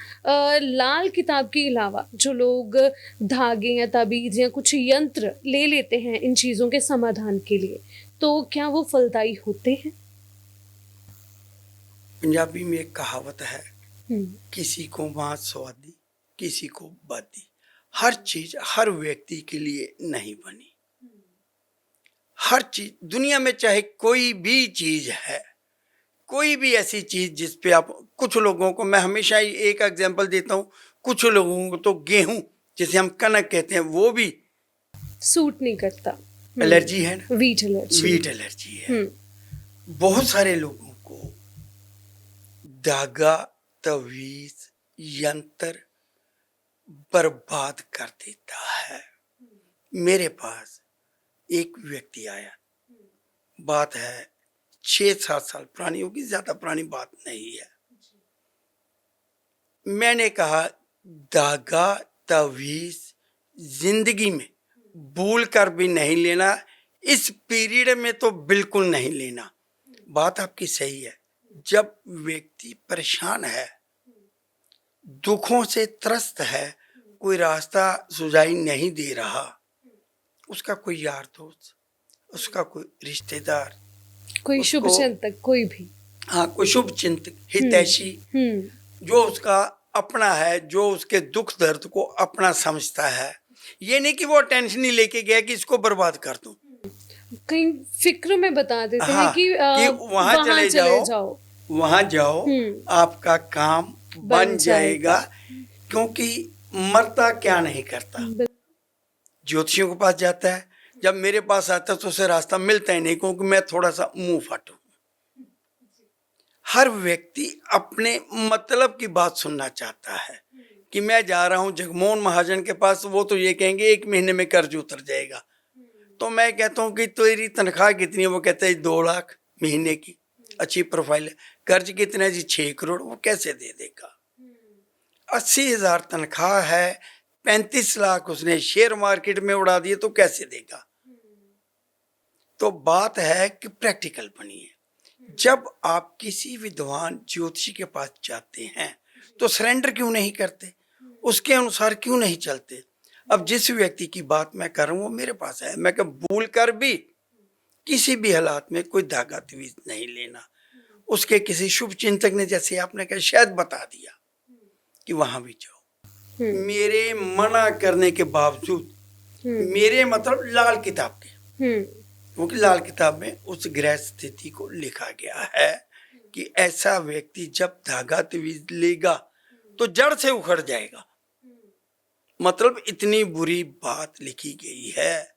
लाल किताब के अलावा जो लोग धागे या ताबीज़ या कुछ यंत्र ले लेते हैं इन चीज़ों के समाधान के लिए, तो क्या वो फलदायी होते हैं? पंजाबी में एक कहावत है, हुँ, किसी को मांस स्वादी, किसी को बादी। हर चीज हर व्यक्ति के लिए नहीं बनी। हर चीज दुनिया में, चाहे कोई भी चीज है, कोई भी ऐसी चीज जिस पे आप, कुछ लोगों को, मैं हमेशा ही एक एग्जांपल देता हूँ, कुछ लोगों को तो गेहूं जिसे हम कनक कहते हैं वो भी सूट नहीं करता। एलर्जी है ना, वीट एलर्जी। वीट एलर्जी है। हुँ, बहुत सारे लोगों को धागा, तवीज, यंत्र बर्बाद कर देता है। मेरे पास एक व्यक्ति आया, बात है 6-7 साल पुरानी होगी, ज्यादा पुरानी बात नहीं है। मैंने कहा धागा, तवीज जिंदगी में भूल कर भी नहीं लेना, इस पीरियड में तो बिल्कुल नहीं लेना। बात आपकी सही है। जब व्यक्ति परेशान है, दुखों से त्रस्त है, कोई रास्ता सुझाई नहीं दे रहा, उसका कोई यार दोस्त, उसका कोई रिश्तेदार, कोई उसको, शुभ चिंतक, कोई भी। हाँ, कोई शुभ चिंतक, हितैषी, जो उसका अपना है, जो उसके दुख दर्द को अपना समझता है। ये नहीं कि वो टेंशन ही लेके गया कि इसको बर्बाद कर दूं। कहीं फिक्र में बता देते हैं हाँ, कि वहां चले जाओ, वहां जाओ, आपका काम बन जाएगा, क्योंकि मरता क्या नहीं करता। ज्योतिषियों के पास जाता है, जब मेरे पास आता है तो उसे रास्ता मिलता ही नहीं, क्योंकि मैं थोड़ा सा मुंह फाटू। हर व्यक्ति अपने मतलब की बात सुनना चाहता है कि मैं जा रहा हूं जगमोहन महाजन के पास, वो तो ये कहेंगे 1 महीने में कर्ज उतर जाएगा। तो मैं कहता हूं कि तेरी तनख्वाह कितनी है? वो कहता है 2 लाख महीने की, अच्छी प्रोफाइल है। कर्ज कितना है जी? 6 करोड़। वो कैसे दे देगा? 80,000 तनख्वाह है, 35 लाख उसने शेयर मार्केट में उड़ा दिए, तो कैसे देगा? तो बात है कि प्रैक्टिकल बनिए। जब आप किसी विद्वान ज्योतिषी के पास जाते हैं तो सरेंडर क्यों नहीं करते, उसके अनुसार क्यों नहीं चलते? अब जिस व्यक्ति की बात मैं कर रहा हूँ वो मेरे पास है, मैं कब भूल कर भी किसी भी हालात में कोई धागा तवीज नहीं लेना। उसके किसी शुभ चिंतक ने, जैसे आपने कहा, शायद बता दिया कि वहां भी जाओ, मेरे मना करने के बावजूद, मेरे मतलब लाल किताब के, क्योंकि लाल किताब में उस ग्रह स्थिति को लिखा गया है कि ऐसा व्यक्ति जब धागा तवीज लेगा तो जड़ से उखड़ जाएगा। मतलब इतनी बुरी बात लिखी गई है,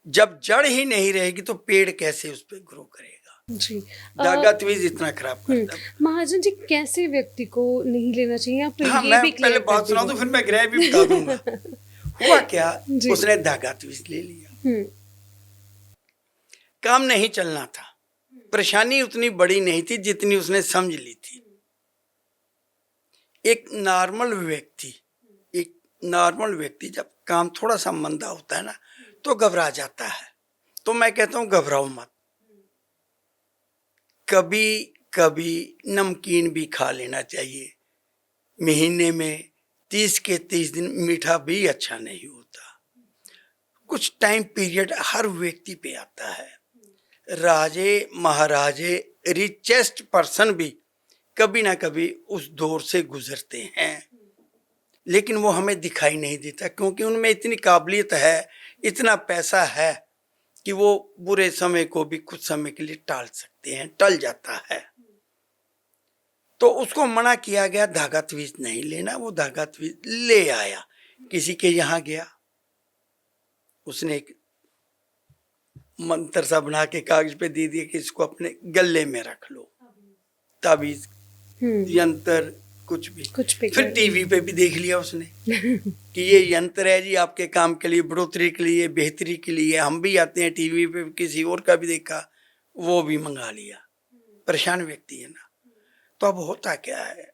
जब जड़ ही नहीं रहेगी तो पेड़ कैसे उस पर ग्रो करेगा? जी। धागा तवीज इतना खराब करता है। महाजन जी, कैसे व्यक्ति को नहीं लेना चाहिए? आप हाँ, ये मैं भी पहले बात सुना तो फिर मैं ग्रह भी बता दूंगा। हुआ क्या, उसने धागा तवीज ले लिया, काम नहीं चलना था, परेशानी उतनी बड़ी नहीं थी जितनी उसने समझ ली थी। एक नॉर्मल व्यक्ति जब काम थोड़ा सा मंदा होता है ना तो घबरा जाता है। तो मैं कहता हूं घबराओ मत, कभी कभी नमकीन भी खा लेना चाहिए। महीने में 30 के 30 दिन मीठा भी अच्छा नहीं होता। कुछ टाइम पीरियड हर व्यक्ति पे आता है। राजे महाराजे, रिचेस्ट पर्सन भी कभी ना कभी उस दौर से गुजरते हैं, लेकिन वो हमें दिखाई नहीं देता, क्योंकि उनमें इतनी काबिलियत है, इतना पैसा है कि वो बुरे समय को भी कुछ समय के लिए टाल सकते हैं, टल जाता है। तो उसको मना किया गया, धागा तवीज नहीं लेना। वो धागा तवीज ले आया, किसी के यहाँ गया, उसने एक मंत्र सा बना के कागज पे दे दिया कि इसको अपने गले में रख लो, ताबीज यंत्र कुछ भी फिर टीवी पे भी देख लिया उसने कि ये यंत्र है जी, आपके काम के लिए, बढ़ोतरी के लिए, बेहतरी के लिए। हम भी आते हैं टीवी पे, किसी और का भी देखा, वो भी मंगा लिया। परेशान व्यक्ति है ना। तो अब होता क्या है,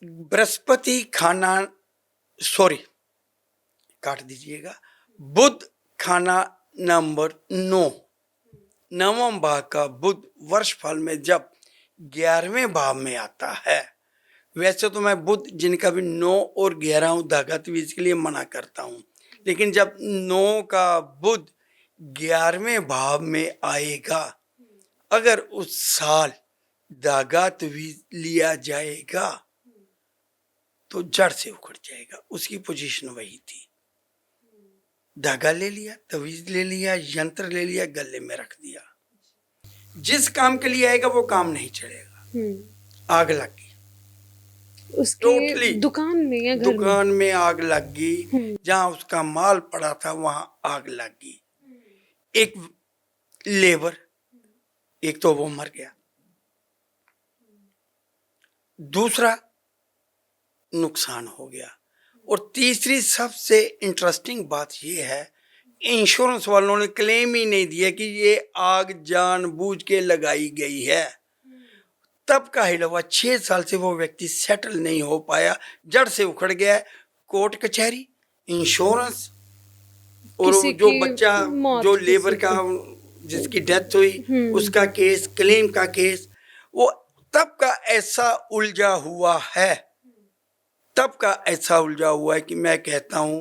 बृहस्पति खाना, सॉरी काट दीजिएगा, बुध खाना नंबर 9, नवम भाव का बुध वर्ष फल में जब 11वें भाव में आता है। वैसे तो मैं बुध जिनका भी 9 और 11 धागा तवीज के लिए मना करता हूं, लेकिन जब 9 का बुध 11वें भाव में आएगा, अगर उस साल धागा तवीज लिया जाएगा तो जड़ से उखड़ जाएगा। उसकी पोजीशन वही थी, धागा ले लिया, तवीज ले लिया, यंत्र ले लिया, गले में रख दिया। जिस काम के लिए आएगा वो काम नहीं चलेगा। आग लग गई उसके टोटली दुकान में या घर दुकान में आग लग गई, जहां उसका माल पड़ा था वहां आग लग गई। एक लेबर, एक तो वो मर गया, दूसरा नुकसान हो गया। और तीसरी सबसे इंटरेस्टिंग बात यह है, इंश्योरेंस वालों ने क्लेम ही नहीं दिया कि ये आग जानबूझ के लगाई गई है। तब का हिलवा 6 साल से वो व्यक्ति सेटल नहीं हो पाया, जड़ से उखड़ गया। कोर्ट कचहरी, इंश्योरेंस, और जो बच्चा, जो लेबर का जिसकी डेथ हुई, उसका केस, क्लेम का केस, वो तब का ऐसा उलझा हुआ है, तब का ऐसा उलझा हुआ है कि मैं कहता हूं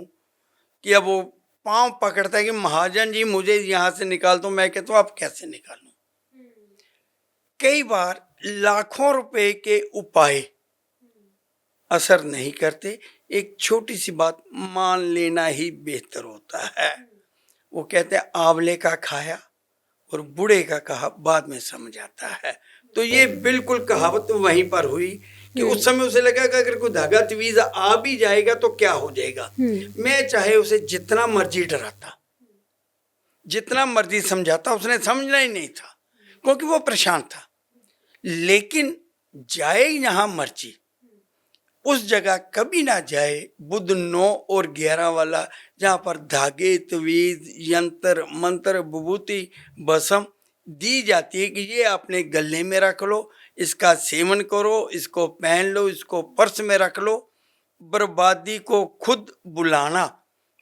कि अब वो पांव पकड़ता है कि महाजन जी मुझे यहां से निकाल दो। मैं कहता हूं आप कैसे निकालूं। कई बार लाखों रुपए के उपाय असर नहीं करते, एक छोटी सी बात मान लेना ही बेहतर होता है। वो कहते हैं आंवले का खाया और बूढ़े का कहा बाद में समझ आता है। तो ये बिल्कुल कहावत वहीं पर हुई कि उस समय उसे लगा कि अगर कोई धागा तवीज आ भी जाएगा तो क्या हो जाएगा। मैं चाहे उसे जितना मर्जी डराता, जितना मर्जी समझाता, उसने समझना ही नहीं था, क्योंकि वो परेशान था। लेकिन जाए यहाँ मर्जी, उस जगह कभी ना जाए बुध 9 और 11 वाला, जहाँ पर धागे, तवीज, यंत्र, मंत्र, विभूति, भस्म दी जाती है कि ये अपने गले में रख लो, इसका सेवन करो, इसको पहन लो, इसको पर्स में रख लो। बर्बादी को खुद बुलाना,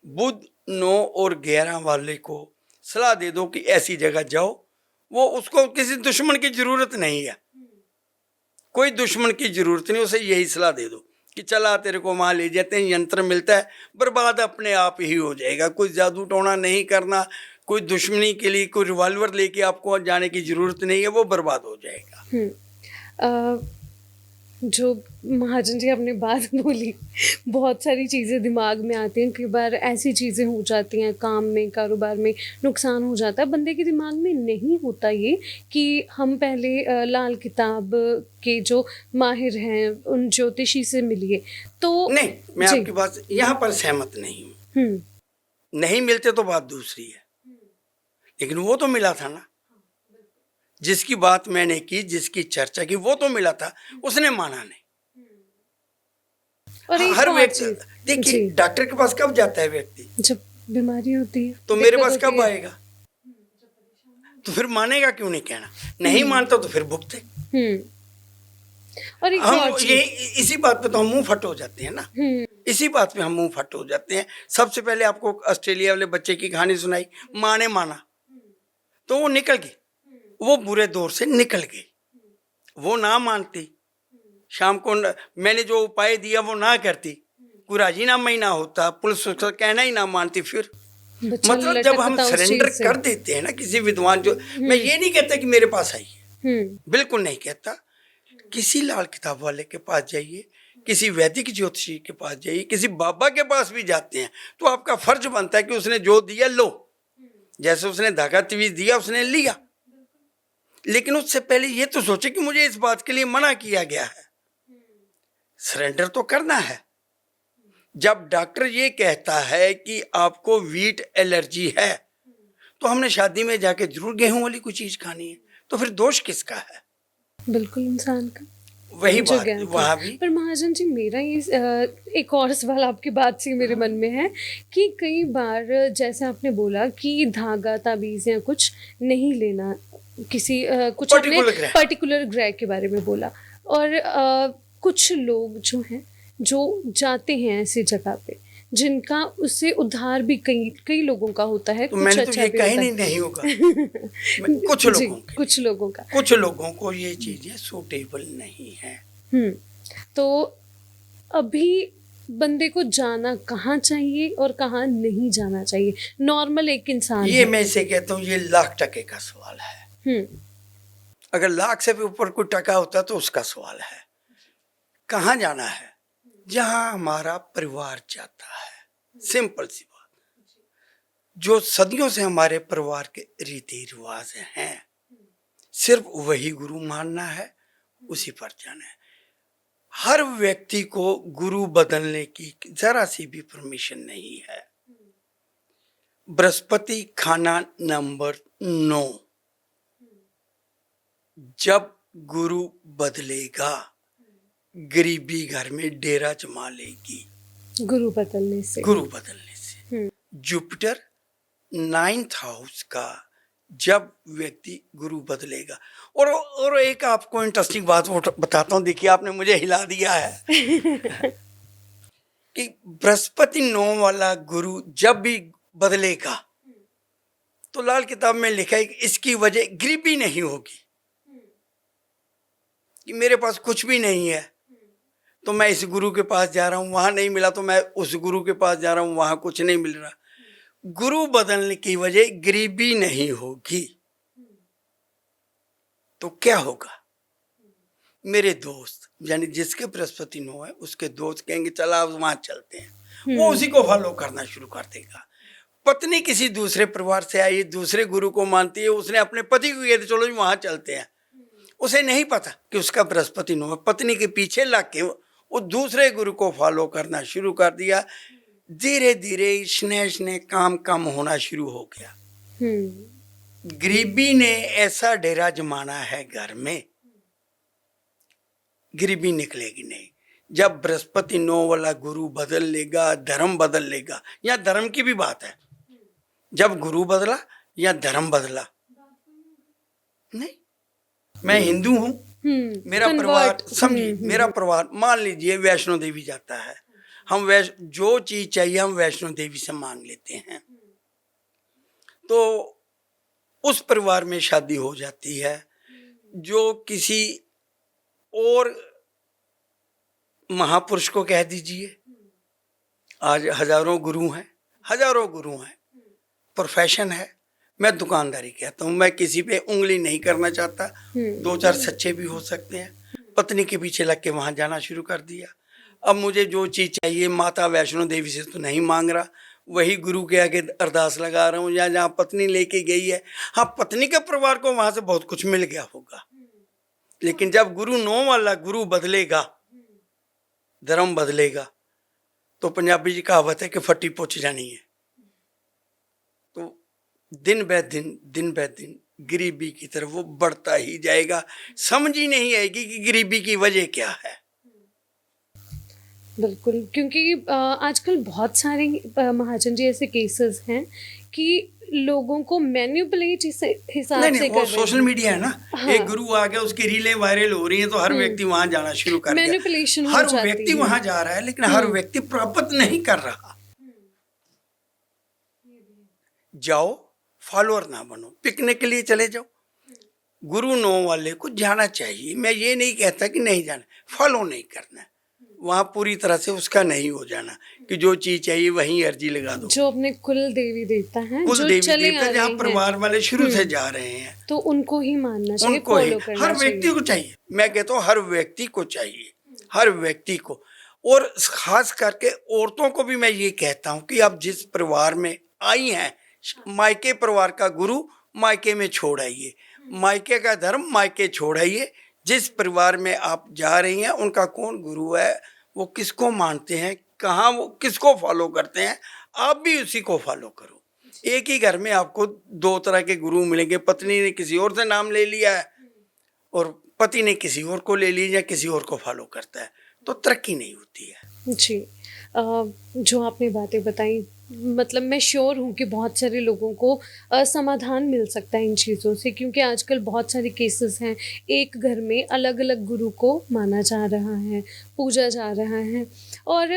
बुध 9 और 11 वाले को सलाह दे दो कि ऐसी जगह जाओ। वो, उसको किसी दुश्मन की जरूरत नहीं है, कोई दुश्मन की जरूरत नहीं, उसे यही सलाह दे दो कि चला तेरे को वहां ले जाते हैं, यंत्र मिलता है, बर्बाद अपने आप ही हो जाएगा। कोई जादू टोना नहीं करना, कोई दुश्मनी के लिए कोई रिवॉल्वर लेके आपको जाने की जरूरत नहीं है, वो बर्बाद हो जाएगा। जो महाजन जी आपने बात बोली, बहुत सारी चीज़ें दिमाग में आती हैं। कई बार ऐसी चीज़ें हो जाती हैं, काम में, कारोबार में नुकसान हो जाता है, बंदे के दिमाग में नहीं होता ये कि हम पहले लाल किताब के जो माहिर हैं उन ज्योतिषी से मिलिए। तो नहीं, मैं आपकी बात यहाँ पर सहमत नहीं हूँ। नहीं मिलते तो बात दूसरी है, लेकिन वो तो मिला था ना, जिसकी बात मैंने की, जिसकी चर्चा की, वो तो मिला था, उसने माना नहीं। और हर व्यक्ति, देखिए डॉक्टर के पास कब जाता है व्यक्ति, जब बीमारी होती है। तो मेरे पास कब आएगा, तो फिर मानेगा क्यों नहीं कहना। नहीं मानता तो फिर भुगते। और हम ये इसी बात पे तो हम मुंह फट हो जाते हैं ना, इसी बात पे हम मुंह फट हो जाते हैं। सबसे पहले आपको ऑस्ट्रेलिया वाले बच्चे की कहानी सुनाई, माँ ने माना तो वो निकल गई, वो बुरे दौर से निकल गई। वो ना मानती, शाम को मैंने जो उपाय दिया वो ना करती, कोई राजीनामा ही ना होता, पुलिस उसका कहना ही ना मानती, फिर मतलब जब हम सरेंडर कर देते हैं ना किसी विद्वान, जो मैं ये नहीं कहता कि मेरे पास आइए, बिल्कुल नहीं कहता, किसी लाल किताब वाले के पास जाइए, किसी वैदिक ज्योतिषी के पास जाइए, किसी बाबा के पास भी जाते हैं तो आपका फर्ज बनता है कि उसने जो दिया लो, जैसे उसने धागा तवीज दिया उसने लिया, लेकिन उससे पहले ये तो सोचे कि मुझे इस बात के लिए मना किया गया है, सरेंडर तो करना है। जब डॉक्टर ये कहता है कि आपको वीट एलर्जी है तो हमने शादी में जाके जरूर गेहूं वाली कोई चीज खानी है, तो फिर दोष किसका है? बिल्कुल इंसान का। वही जो बात ज्ञान था। वहां भी। पर महाजन जी, मेरा ये एक और सवाल आपकी बात से मेरे मन में है कि कई बार जैसे आपने बोला कि धागा ताबीज या कुछ नहीं लेना, किसी कुछ आपने पर्टिकुलर ग्रह के बारे में बोला, और कुछ लोग जो हैं जो जाते हैं ऐसी जगह पे जिनका उससे उद्धार भी कई लोगों का होता है, तो कुछ मैंने अच्छा तो ये भी कहीं होता है। नहीं होगा कुछ लोगों को ये चीजें सूटेबल नहीं है। तो अभी बंदे को जाना कहाँ चाहिए और कहाँ नहीं जाना चाहिए, नॉर्मल एक इंसान ये मैं इसे कहता हूँ, ये लाख टके का सवाल है। अगर लाख से भी ऊपर कोई टका होता तो उसका सवाल है। कहाँ जाना है? जहां हमारा परिवार जाता है, सिंपल सी बात। जो सदियों से हमारे परिवार के रीति रिवाज हैं, सिर्फ वही गुरु मानना है, उसी पर जाना है। हर व्यक्ति को गुरु बदलने की जरा सी भी परमिशन नहीं है। बृहस्पति खाना नंबर 9, जब गुरु बदलेगा गरीबी घर में डेरा जमा लेगी। गुरु बदलने से जुपिटर 9th हाउस का जब व्यक्ति गुरु बदलेगा। और एक आपको इंटरेस्टिंग बात बताता हूँ, देखिए आपने मुझे हिला दिया है कि बृहस्पति 9 वाला गुरु जब भी बदलेगा तो लाल किताब में लिखा है कि इसकी वजह गरीबी नहीं होगी, कि मेरे पास कुछ भी नहीं है तो मैं इस गुरु के पास जा रहा हूँ, वहां नहीं मिला तो मैं उस गुरु के पास जा रहा हूँ, वहां कुछ नहीं मिल रहा। गुरु बदलने की वजह गरीबी नहीं होगी। तो क्या होगा? मेरे दोस्त, यानी जिसके बृहस्पति 9 है, उसके दोस्त कहेंगे चला वहां चलते हैं, वो उसी को फॉलो करना शुरू कर देगा। पत्नी किसी दूसरे परिवार से आई, दूसरे गुरु को मानती है, उसने अपने पति को कहा चलो जी वहां चलते हैं, उसे नहीं पता कि उसका बृहस्पति 9 है। पत्नी के पीछे लग के वो दूसरे गुरु को फॉलो करना शुरू कर दिया। धीरे धीरे स्नेह काम कम होना शुरू हो गया। गरीबी ने ऐसा डेरा जमाना है घर में, गरीबी निकलेगी नहीं। जब बृहस्पति 9 वाला गुरु बदल लेगा, धर्म बदल लेगा। या धर्म की भी बात है, जब गुरु बदला या धर्म बदला, नहीं मैं हिंदू हूं, मेरा परिवार समझिए, मेरा परिवार मान लीजिए वैष्णो देवी जाता है, हम जो चीज चाहिए हम वैष्णो देवी से मांग लेते हैं, तो उस परिवार में शादी हो जाती है जो किसी और महापुरुष को कह दीजिए। आज हजारों गुरु हैं, प्रोफेशन है। मैं दुकानदारी कहता हूँ, मैं किसी पे उंगली नहीं करना चाहता, 2-4 सच्चे भी हो सकते हैं। पत्नी के पीछे लग के वहां जाना शुरू कर दिया। अब मुझे जो चीज चाहिए माता वैष्णो देवी से तो नहीं मांग रहा, वही गुरु के आगे अरदास लगा रहा हूँ, या जहाँ पत्नी लेके गई है। हाँ, पत्नी के परिवार को वहां से बहुत कुछ मिल गया होगा, लेकिन जब गुरु 9 वाला गुरु बदलेगा, धर्म बदलेगा, तो पंजाबी जी कहावत है कि फट्टी पोछ जानी है। तो दिन ब दिन गरीबी की तरफ वो बढ़ता ही जाएगा। समझ ही नहीं आएगी कि गरीबी की वजह क्या है। बिल्कुल, क्योंकि आजकल बहुत सारे महाजन जी ऐसे केसेस हैं कि लोगों को मैनिपुलेट इस हिसाब से कर रहे हैं। सोशल मीडिया है ना। हाँ। एक गुरु आ गया, उसकी रीलें वायरल हो रही हैं, तो हर व्यक्ति वहां जाना शुरू कर दिया। मैनिपुलेशन हो जाती है। हर व्यक्ति वहां जा रहा है, लेकिन हर व्यक्ति प्राप्त नहीं कर रहा। जाओ, फॉलोअर ना बनो, पिकनिक के लिए चले जाओ। गुरु 9 वाले को जाना चाहिए, मैं ये नहीं कहता कि नहीं जाना, फॉलो नहीं करना, वहां पूरी तरह से उसका नहीं हो जाना कि जो चीज चाहिए वहीं अर्जी लगा दो। जो अपने कुल देवी देवता हैं, कुल देवी देवता जहाँ परिवार वाले शुरू से जा रहे हैं, तो उनको ही मानना चाहिए, उनको ही हर व्यक्ति को चाहिए। मैं कहता हूँ हर व्यक्ति को चाहिए, हर व्यक्ति को। और खास करके औरतों को भी मैं ये कहता हूँ कि आप जिस परिवार में आई हैं, मायके परिवार का गुरु मायके में छोड़ आइए, मायके का धर्म मायके छोड़ आइए। जिस परिवार में आप जा रही हैं उनका कौन गुरु है, वो किसको मानते हैं, कहाँ वो किसको फॉलो करते हैं, आप भी उसी को फॉलो करो। एक ही घर में आपको दो तरह के गुरु मिलेंगे, पत्नी ने किसी और से नाम ले लिया है और पति ने किसी और को ले लिया, किसी और को फॉलो करता है, तो तरक्की नहीं होती है। जी। जो आपने बातें बताई, मतलब मैं श्योर हूँ कि बहुत सारे लोगों को समाधान मिल सकता है इन चीज़ों से, क्योंकि आजकल बहुत सारे केसेस हैं, एक घर में अलग अलग गुरु को माना जा रहा है, पूजा जा रहा है। और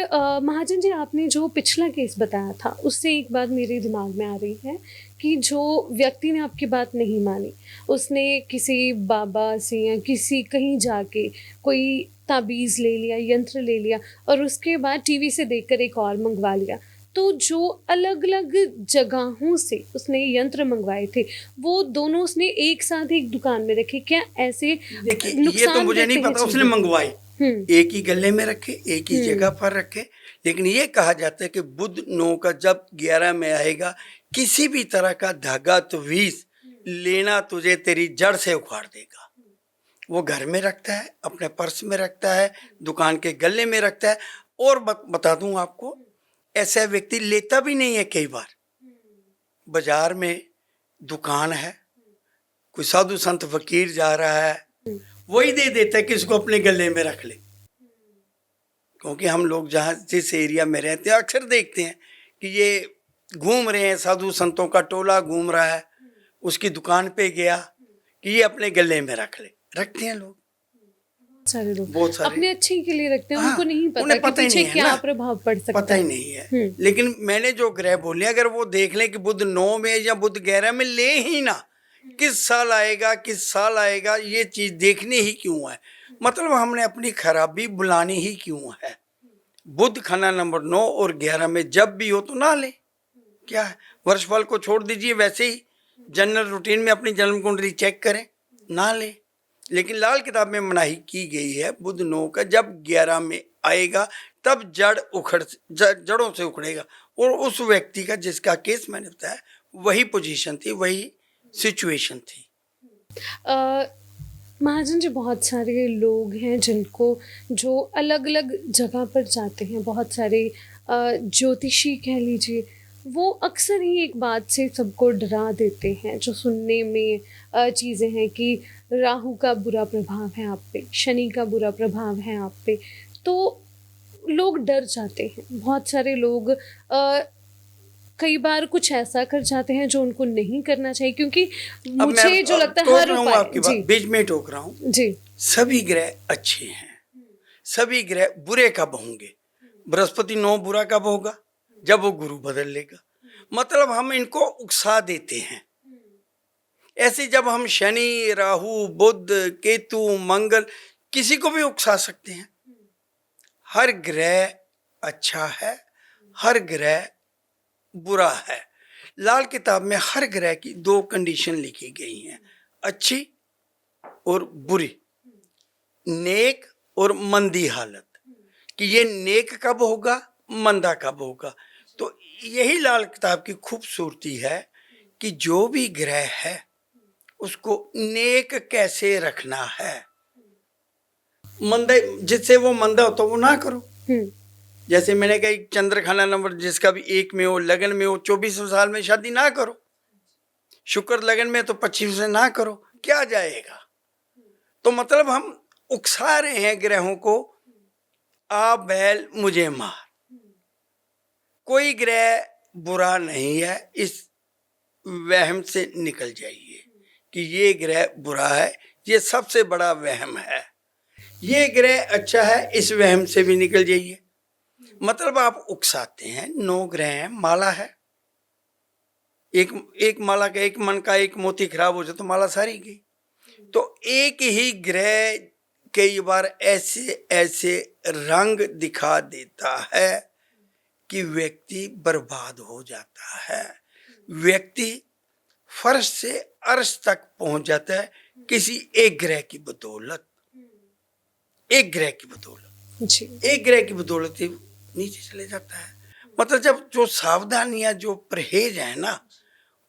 महाजन जी, आपने जो पिछला केस बताया था उससे एक बात मेरे दिमाग में आ रही है कि जो व्यक्ति ने आपकी बात नहीं मानी, उसने किसी बाबा से या किसी कहीं जाके कोई ताबीज़ ले लिया, यंत्र ले लिया और उसके बाद टीवी से देखकर एक और मंगवा लिया। तो जो अलग-अलग जगहों से उसने यंत्र मंगवाए थे, वो दोनों उसने एक साथ एक दुकान में रखे। क्या ऐसे देखिए, ये तो नुकसान मुझे नहीं करते हैं पता उसने चीज़ें? मंगवाए, एक ही गले में रखे, एक ही हुँ। जगह पर रखे। लेकिन ये कहा जाता है कि बुध 9 का जब 11 में आएगा, किसी भी तरह का धागा तवीज लेना तुझे तेरी जड़ से उखाड़ देगा। वो घर में रखता है, अपने पर्स में रखता है, दुकान के गले में रखता है। और बता दूं आपको, ऐसा व्यक्ति लेता भी नहीं है। कई बार बाजार में दुकान है, कोई साधु संत फकीर जा रहा है, वही दे देता है कि इसको अपने गले में रख ले। क्योंकि हम लोग जहाँ जिस एरिया में रहते हैं अक्सर देखते हैं कि ये घूम रहे हैं, साधु संतों का टोला घूम रहा है, उसकी दुकान पे गया कि ये अपने गले में रख ले, रखते हैं लोग, सारे लोग बहुत सारे। अपने अच्छे के लिए रखते हैं, हाँ, उनको नहीं उन्हें पता कि ही पीछे नहीं है क्या ना, प्रभाव पड़ सकता पता है। ही नहीं है। लेकिन मैंने जो ग्रह बोले, अगर वो देख लें कि बुध 9 में या बुध 11 में ले ही ना, किस साल आएगा किस साल आएगा, ये चीज देखनी ही क्यों है? मतलब हमने अपनी खराबी बुलानी ही क्यों है? बुध खाना नंबर 9 और 11 में जब भी हो तो ना ले, क्या है, वर्षफल को छोड़ दीजिए, वैसे ही जनरल रूटीन में अपनी जन्म कुंडली चेक करें, ना ले। लेकिन लाल किताब में मनाही की गई है बुध 9 का जब 11 में आएगा तब जड़ों से उखड़ेगा। और उस व्यक्ति का जिसका केस मैंने बताया, वही पोजीशन थी, वही सिचुएशन थी। अ, महाजन जी, बहुत सारे लोग हैं जिनको जो अलग-अलग जगह पर जाते हैं, बहुत सारे ज्योतिषी कह लीजिए, वो अक्सर ही एक बात से सबको डरा देते हैं, जो सुनने में चीज़ें हैं कि राहु का बुरा प्रभाव है आप पे, शनि का बुरा प्रभाव है आप पे, तो लोग डर जाते हैं। बहुत सारे लोग कई बार कुछ ऐसा कर जाते हैं जो उनको नहीं करना चाहिए, क्योंकि अब मैं मुझे जो लगता है टोक हर रहा हूँ उपाय आपकी बात, बीच में टोक रहा हूँ। जी। सभी ग्रह अच्छे हैं, सभी ग्रह बुरे कब होंगे? बृहस्पति 9 बुरा कब होगा? जब वो गुरु बदल लेगा। मतलब हम इनको उकसा देते हैं। ऐसे जब हम शनि, राहु, बुध, केतु, मंगल, किसी को भी उकसा सकते हैं। हर ग्रह अच्छा है, हर ग्रह बुरा है। लाल किताब में हर ग्रह की 2 कंडीशन लिखी गई हैं, अच्छी और बुरी, नेक और मंदी हालत, कि ये नेक कब होगा, मंदा कब होगा। तो यही लाल किताब की खूबसूरती है कि जो भी ग्रह है उसको नेक कैसे रखना है। मंदा, जिससे वो मंदा हो तो वो ना करो। जैसे मैंने कहा, चंद्र खाना नंबर जिसका भी 1 में हो, लगन में हो, 24वें साल में शादी ना करो। शुक्र लगन में तो 25 से ना करो, क्या जाएगा। तो मतलब हम उकसा रहे हैं ग्रहों को, आ बैल मुझे मार। कोई ग्रह बुरा नहीं है, इस वहम से निकल जाइए कि ये ग्रह बुरा है, ये सबसे बड़ा वहम है। ये ग्रह अच्छा है, इस वहम से भी निकल जाइए। मतलब आप उकसाते हैं, 9 ग्रह हैं, माला है, एक माला का, एक मन का एक मोती खराब हो जाए तो माला सारी गई। तो एक ही ग्रह कई बार ऐसे ऐसे रंग दिखा देता है कि व्यक्ति बर्बाद हो जाता है। व्यक्ति फर्श से अर्श तक पहुंच जाता है किसी एक ग्रह की बदौलत, एक ग्रह की बदौलत। जी। एक ग्रह की बदौलत ही नीचे चले जाता है। मतलब जब जो सावधानियां, जो परहेज है ना,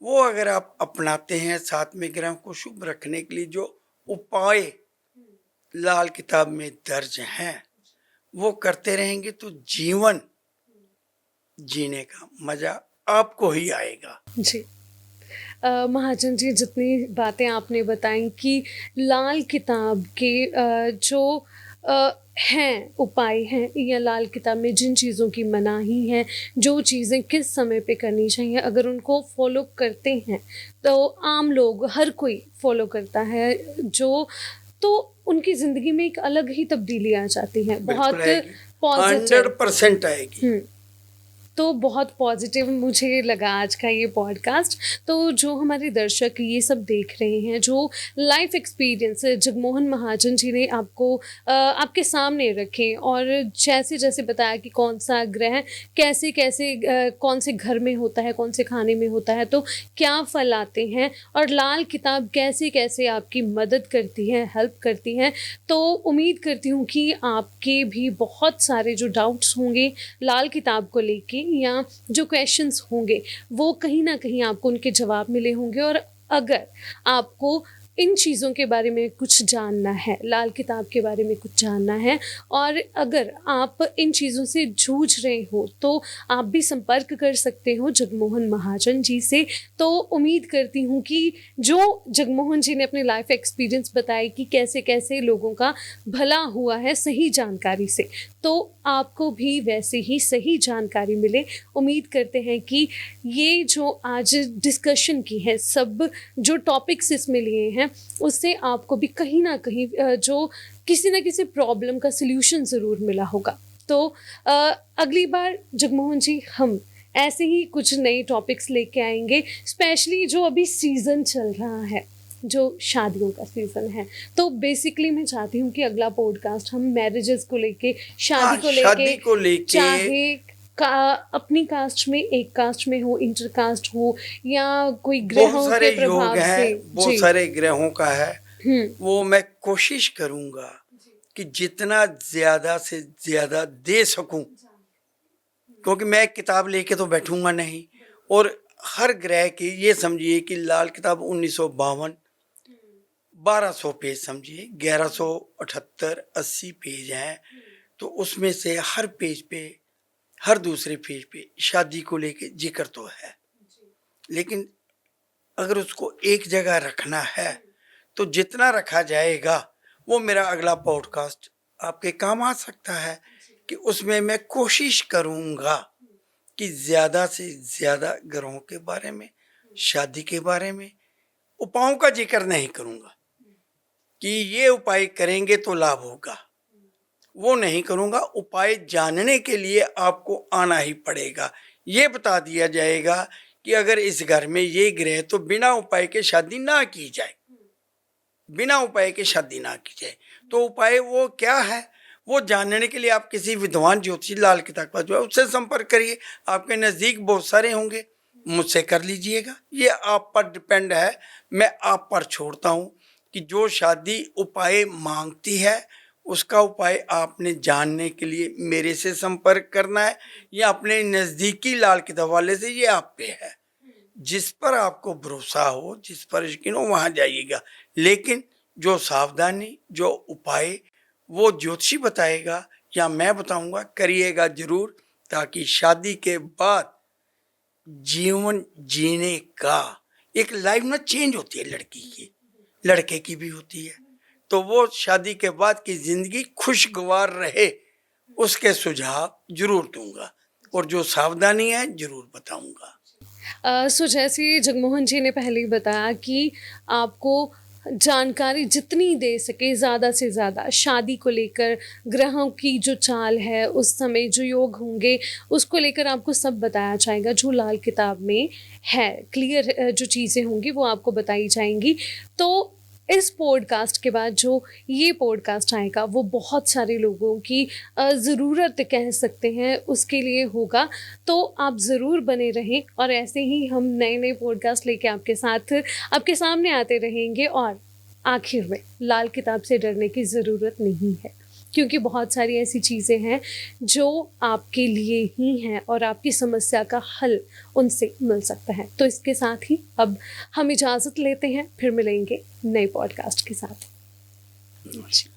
वो अगर आप अपनाते हैं, साथ में ग्रहों को शुभ रखने के लिए जो उपाय लाल किताब में दर्ज हैं, वो करते रहेंगे तो जीवन जीने का मजा आपको ही आएगा। जी। महाजन जी, जितनी बातें आपने बताई कि लाल किताब के जो हैं उपाय हैं, या लाल किताब में जिन चीज़ों की मनाही है, जो चीज़ें किस समय पे करनी चाहिए, अगर उनको फॉलो करते हैं तो आम लोग, हर कोई फॉलो करता है, जो तो उनकी ज़िंदगी में एक अलग ही तब्दीली आ जाती है, बिल्कुल बहुत आएगी, पॉजिटिव। 100% आएगी। तो बहुत पॉजिटिव मुझे लगा आज का ये पॉडकास्ट। तो जो हमारे दर्शक ये सब देख रहे हैं, जो लाइफ एक्सपीरियंस जगमोहन महाजन जी ने आपके सामने रखे, और जैसे जैसे बताया कि कौन सा ग्रह कैसे कैसे कौन से घर में होता है, कौन से खाने में होता है, तो क्या फल आते हैं, और लाल किताब कैसे कैसे आपकी मदद करती है, हेल्प करती है। तो उम्मीद करती हूँ कि आपके भी बहुत सारे जो डाउट्स होंगे लाल किताब को लेके, या जो क्वेश्चंस होंगे, वो कहीं ना कहीं आपको उनके जवाब मिले होंगे। और अगर आपको इन चीज़ों के बारे में कुछ जानना है, लाल किताब के बारे में कुछ जानना है, और अगर आप इन चीज़ों से जूझ रहे हो, तो आप भी संपर्क कर सकते हो जगमोहन महाजन जी से। तो उम्मीद करती हूँ कि जो जगमोहन जी ने अपने लाइफ एक्सपीरियंस बताए कि कैसे कैसे लोगों का भला हुआ है सही जानकारी से, तो आपको भी वैसे ही सही जानकारी मिले। उम्मीद करते हैं कि ये जो आज डिस्कशन की है, सब जो टॉपिक्स इसमें लिए हैं, उससे आपको भी कहीं ना कहीं जो किसी ना किसी प्रॉब्लम का सल्यूशन ज़रूर मिला होगा। तो अ, अगली बार जगमोहन जी हम ऐसे ही कुछ नए टॉपिक्स लेके आएंगे, स्पेशली जो अभी सीज़न चल रहा है, जो शादियों का सीज़न है। तो बेसिकली मैं चाहती हूँ कि अगला पॉडकास्ट हम मैरिजेस को लेके, शादी को लेके, शादी को लेके, चाहे अपनी कास्ट में, एक कास्ट में हो, इंटर कास्ट हो, या कोई बहुत ग्रहों सारे के योग प्रभाव हैं, से। बहुत जी। सारे ग्रहों का है। हम्म। वो मैं कोशिश करूंगा कि जितना ज्यादा से ज्यादा दे सकूं, क्योंकि मैं किताब लेके तो बैठूंगा नहीं। और हर ग्रह की ये समझिए कि लाल किताब 1952, 1200 पेज समझिए, 1178-80 पेज हैं। तो उसमें से हर पेज पे, हर दूसरे पेज पे शादी को लेके जिक्र तो है, लेकिन अगर उसको एक जगह रखना है तो जितना रखा जाएगा, वो मेरा अगला पॉडकास्ट आपके काम आ सकता है। कि उसमें मैं कोशिश करूंगा कि ज्यादा से ज्यादा ग्रहों के बारे में, शादी के बारे में, उपायों का जिक्र नहीं करूंगा कि ये उपाय करेंगे तो लाभ होगा, वो नहीं करूंगा। उपाय जानने के लिए आपको आना ही पड़ेगा। ये बता दिया जाएगा कि अगर इस घर में ये ग्रह, तो बिना उपाय के शादी ना की जाए, बिना उपाय के शादी ना की जाए। तो उपाय वो क्या है, वो जानने के लिए आप किसी विद्वान ज्योतिषी लाल किताब का जो है उससे संपर्क करिए। आपके नज़दीक बहुत सारे होंगे, मुझसे कर लीजिएगा। ये आप पर डिपेंड है, मैं आप पर छोड़ता हूँ कि जो शादी उपाय मांगती है, उसका उपाय आपने जानने के लिए मेरे से संपर्क करना है, या अपने नज़दीकी लाल किताब वाले से। ये आप पे है, जिस पर आपको भरोसा हो, जिस पर यकीन हो, वहां जाइएगा। लेकिन जो सावधानी, जो उपाय वो ज्योतिषी बताएगा या मैं बताऊंगा, करिएगा जरूर, ताकि शादी के बाद जीवन जीने का एक लाइफ ना चेंज होती है, लड़की की, लड़के की भी होती है। तो वो शादी के बाद की जिंदगी खुशगवार रहे, उसके सुझाव जरूर दूंगा, और जो सावधानी है जरूर बताऊंगा। सो जैसे जगमोहन जी ने पहले ही बताया कि आपको जानकारी जितनी दे सके ज़्यादा से ज़्यादा शादी को लेकर, ग्रहों की जो चाल है, उस समय जो योग होंगे, उसको लेकर आपको सब बताया जाएगा जो लाल किताब में है। क्लियर जो चीज़ें होंगी वो आपको बताई जाएंगी। तो इस पॉडकास्ट के बाद जो ये पॉडकास्ट आएगा, वो बहुत सारे लोगों की ज़रूरत कह सकते हैं उसके लिए होगा। तो आप ज़रूर बने रहें, और ऐसे ही हम नए नए पॉडकास्ट लेके आपके साथ आपके सामने आते रहेंगे। और आखिर में लाल किताब से डरने की ज़रूरत नहीं है, क्योंकि बहुत सारी ऐसी चीज़ें हैं जो आपके लिए ही हैं और आपकी समस्या का हल उनसे मिल सकता है। तो इसके साथ ही अब हम इजाज़त लेते हैं, फिर मिलेंगे नए पॉडकास्ट के साथ। जी।